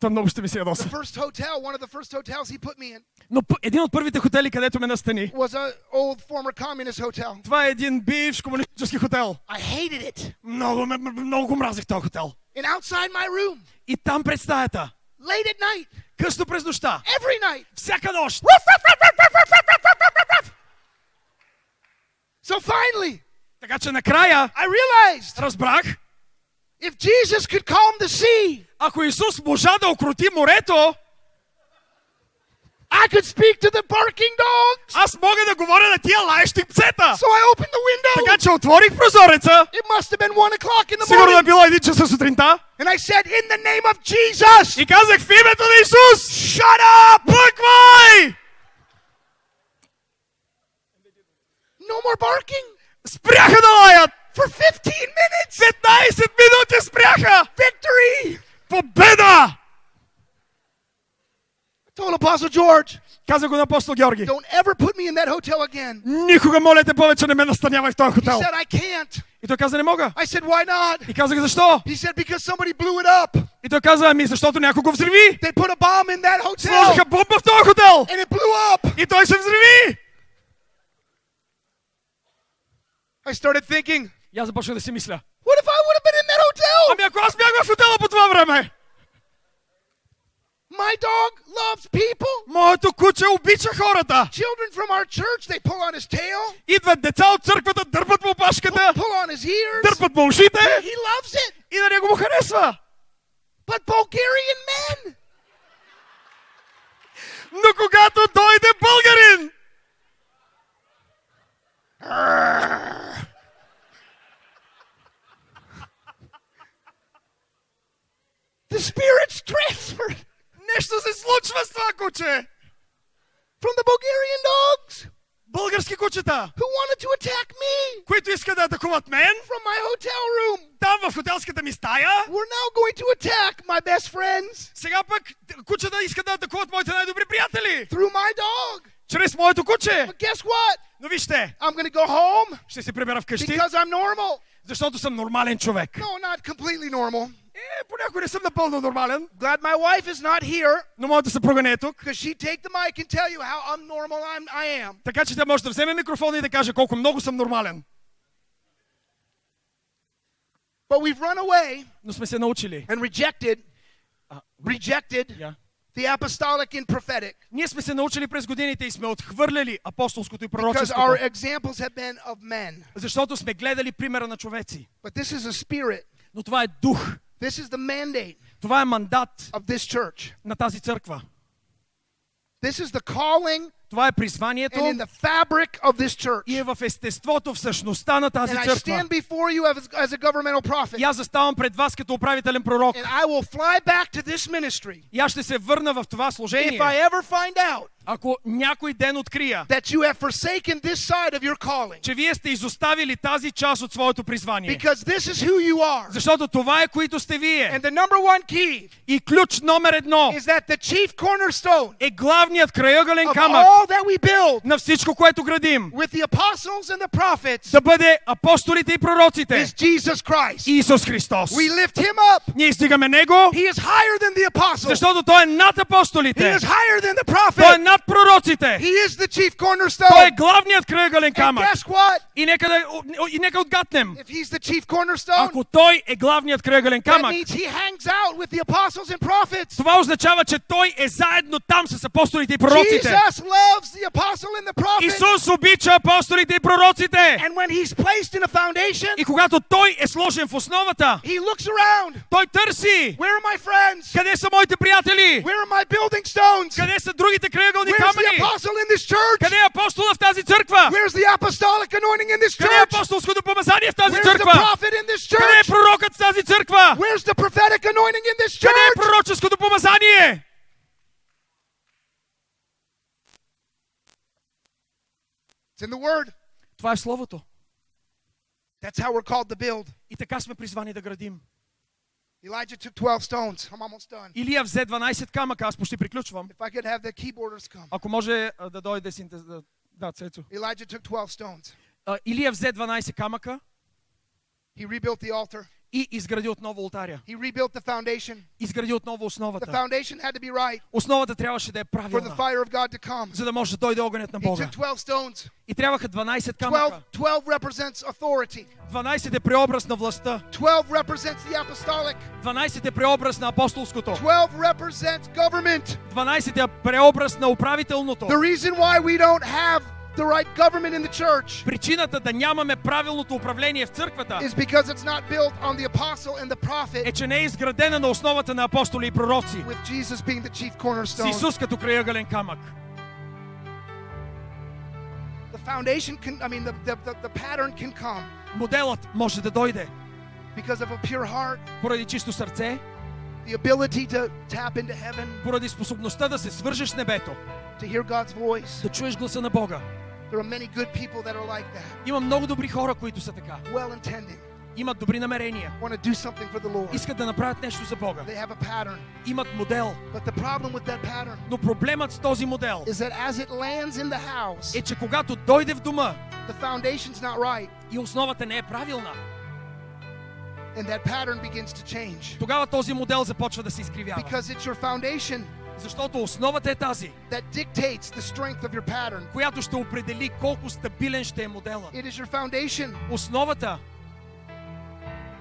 Той много ще ми се ядоса. One of the first hotels he put me in Но един от първите хотели, където ме настани, was an old former communist hotel. това е един бивш комунистически хотел. I hated it. Много го мразих този хотел. And outside my room, И там пред стаята, late at night, късно през нощта, every night. всяка нощ. So finally, Така че накрая I realized разбрах, if Jesus could calm the sea, ако Исус можа да окрути морето, I could speak to the barking dogs. аз мога да говоря на тия лаещи пцета. So I opened the window. Така че отворих прозореца. It must have been 1 o'clock in the Сигурно е morning. било 1 часа сутринта. And I said, in the name of Jesus, И казах в името на Исус, shut up. млъквай! No more barking. Спряха да лаят. For 15 minutes. 15 минути спряха. Victory. Победа! I told Apostle George, Каза го на апостол Георги. don't ever put me in that hotel again. Никога, моля те, повече не ме настанявай в този He хотел. said, I can't. И той каза, не мога. I said, why not? И казах, защо? He said, because somebody blew it up. И той каза, ами защото някой го взриви. They put a bomb in that hotel. Сложиха бомба в този хотел. And it blew up. И той се взриви. I started thinking, И аз започнах да си мисля. what if I would have been in that hotel? Ами ако аз бях в хотела по това време? My dog loves people. Моето куче обича хората. Children from our church, they pull on his tail, Идват деца от църквата, дърпат му опашката, pull on his ears. дърпат му ушите He loves it. и на него му харесва. But Bulgarian men, Но когато дойде българин, the spirit's transferred нещо се случва с това куче. from the Bulgarian dogs Български кучета, who wanted to attack me които искат да атакуват мен, from my hotel room. там в хотелската ми стая, We're now going to attack my best friends сега пък кучета искат да атакуват моите най-добри приятели. through my dog. Чрез моето куче. But guess what? Но вижте, I'm going to go home ще се прибера вкъщи, because I'm normal. защото съм нормален човек. No, not completely normal. Понякога не съм напълно нормален, Glad my wife is not here но моята съпруга не е тук. because she'd take the mic and tell you how unnormal I am. Така че тя може да вземе микрофона и да каже колко много съм нормален. But we've run away Но сме се научили. and rejected Yeah. the apostolic and prophetic Ние сме се научили през годините и сме отхвърляли апостолското и because пророчеството, our examples have been of men. защото сме гледали примера на човеци. But this is a spirit. Но това е дух. This is the mandate Това е мандат of this church. на тази църква. This is the calling Това е призванието and in the fabric of this church. и е в естеството, в същността на тази And I църква. stand before you as a governmental prophet. И аз заставам пред вас като управителен пророк. And I will fly back to this ministry И аз ще се върна в това служение. if I ever find out Ако някой ден открия, that you have forsaken this side of your calling. че вие сте изоставили тази част от своето призвание. Because this is who you are. Защото това е, които сте вие. And the number one key И ключ номер 1 is that the chief cornerstone е главният краягълен of камък all that we build на всичко, което градим. with the apostles and the prophets Да бъде апостолите и пророците. is Jesus Christ. Исус Христос. We lift him up. Ние издигаме Него, He is higher than the apostles. защото Той е над He апостолите. is higher than the Той е prophet. над над пророците. He is the chief Той е cornerstone. главният крайъгълен And камък. guess what? И нека отгатнем. If he's the chief cornerstone, Ако той е главният крайъгълен that камък, means he hangs out with the apostles and prophets. това означава, че той е заедно там с апостолите и пророците. Jesus loves the apostle and the prophet. Исус обича апостолите и пророците. And when he's placed in a foundation, И когато той е сложен в основата, he looks around. той търси. Where are my friends? Къде са моите приятели? Where are my building stones? Къде са другите крайъгълни Where's the камъни? apostle in this church? Къде е апостола в тази църква? Where's the apostolic anointing in this Къде е church? апостолското помазание в тази Where's the църква? prophet in this Къде е church? пророкът в тази църква? Where's the prophetic anointing in this Къде е church? пророческото помазание? It's in the word. Това е словото. That's how we're called to build. И така сме призвани да градим. Elijah took 12 stones. I'm almost done. Илия взе 12 камъка, аз почти приключвам. If I could have the keyboarders come. Ако може да дойде синтез... Да, Цецо. Elijah took 12 stones. Илия взе 12 камъка He rebuilt the altar. и изгради отново олтаря. He rebuilt the foundation. Изгради отново The основата. foundation had to be right Основата трябваше да е for the правилна, fire of God to come. за да може да дойде огънят на He Бога. took 12 stones. И трябваха 12 камъка. 12 represents authority. 12 е преобраз на властта. 12 represents the apostolic. 12 е преобраз на апостолското. 12 represents government. 12 е преобраз на управителното. The reason why we don't have the right government in the church Причината да нямаме правилното управление в църквата is because it's not built on the apostle and the prophet, е, че не е изградена на основата на апостоли и пророци. with Jesus being the chief С cornerstone. Исус като краягълен камък. The foundation can, the pattern can come Моделът може да дойде because of a pure heart, поради чисто сърце, the ability to tap into heaven, поради способността да се свържеш с небето, to hear God's voice. да чуеш гласа на Бога. There are many good people that are like that, Има много добри хора, които са така. well-intending, Имат добри намерения. want to do something for the Lord. Искат да направят нещо за Бога. They have a pattern, Имат модел. but the problem with that pattern Но проблемът с този модел is that as it lands in the house, е, че когато дойде в дома the foundation's not right, и основата не е правилна, and that pattern begins to change тогава този модел започва да се изкривява. because it's your foundation Защото основата е тази, that dictates the strength of your pattern. която ще определи колко стабилен ще е моделът. It is your foundation Основата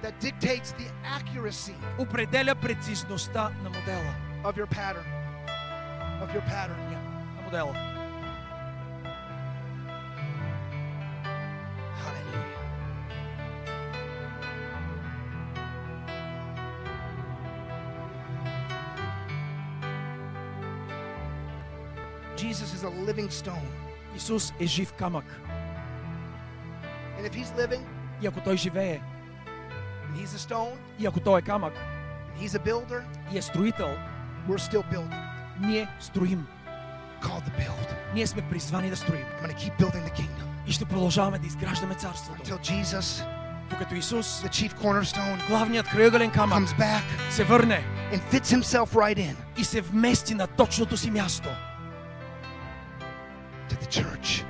that dictates the accuracy определя прецизността на модела. of your pattern. Of your pattern. На модела. Hallelujah. Jesus is a living stone. Исус е жив камък. And if he's living, И ако той живее, and he's a stone, и ако той е камък, and he's a builder, и е строител, we're still building. ние строим. Called to build. Ние сме призвани да строим. I'm going to keep building the kingdom И ще продължаваме да изграждаме царството. until Jesus, Докато Исус, the chief cornerstone, главният крайъгълен камък, comes back се върне and fits himself right in и се вмести на точното си място to the church.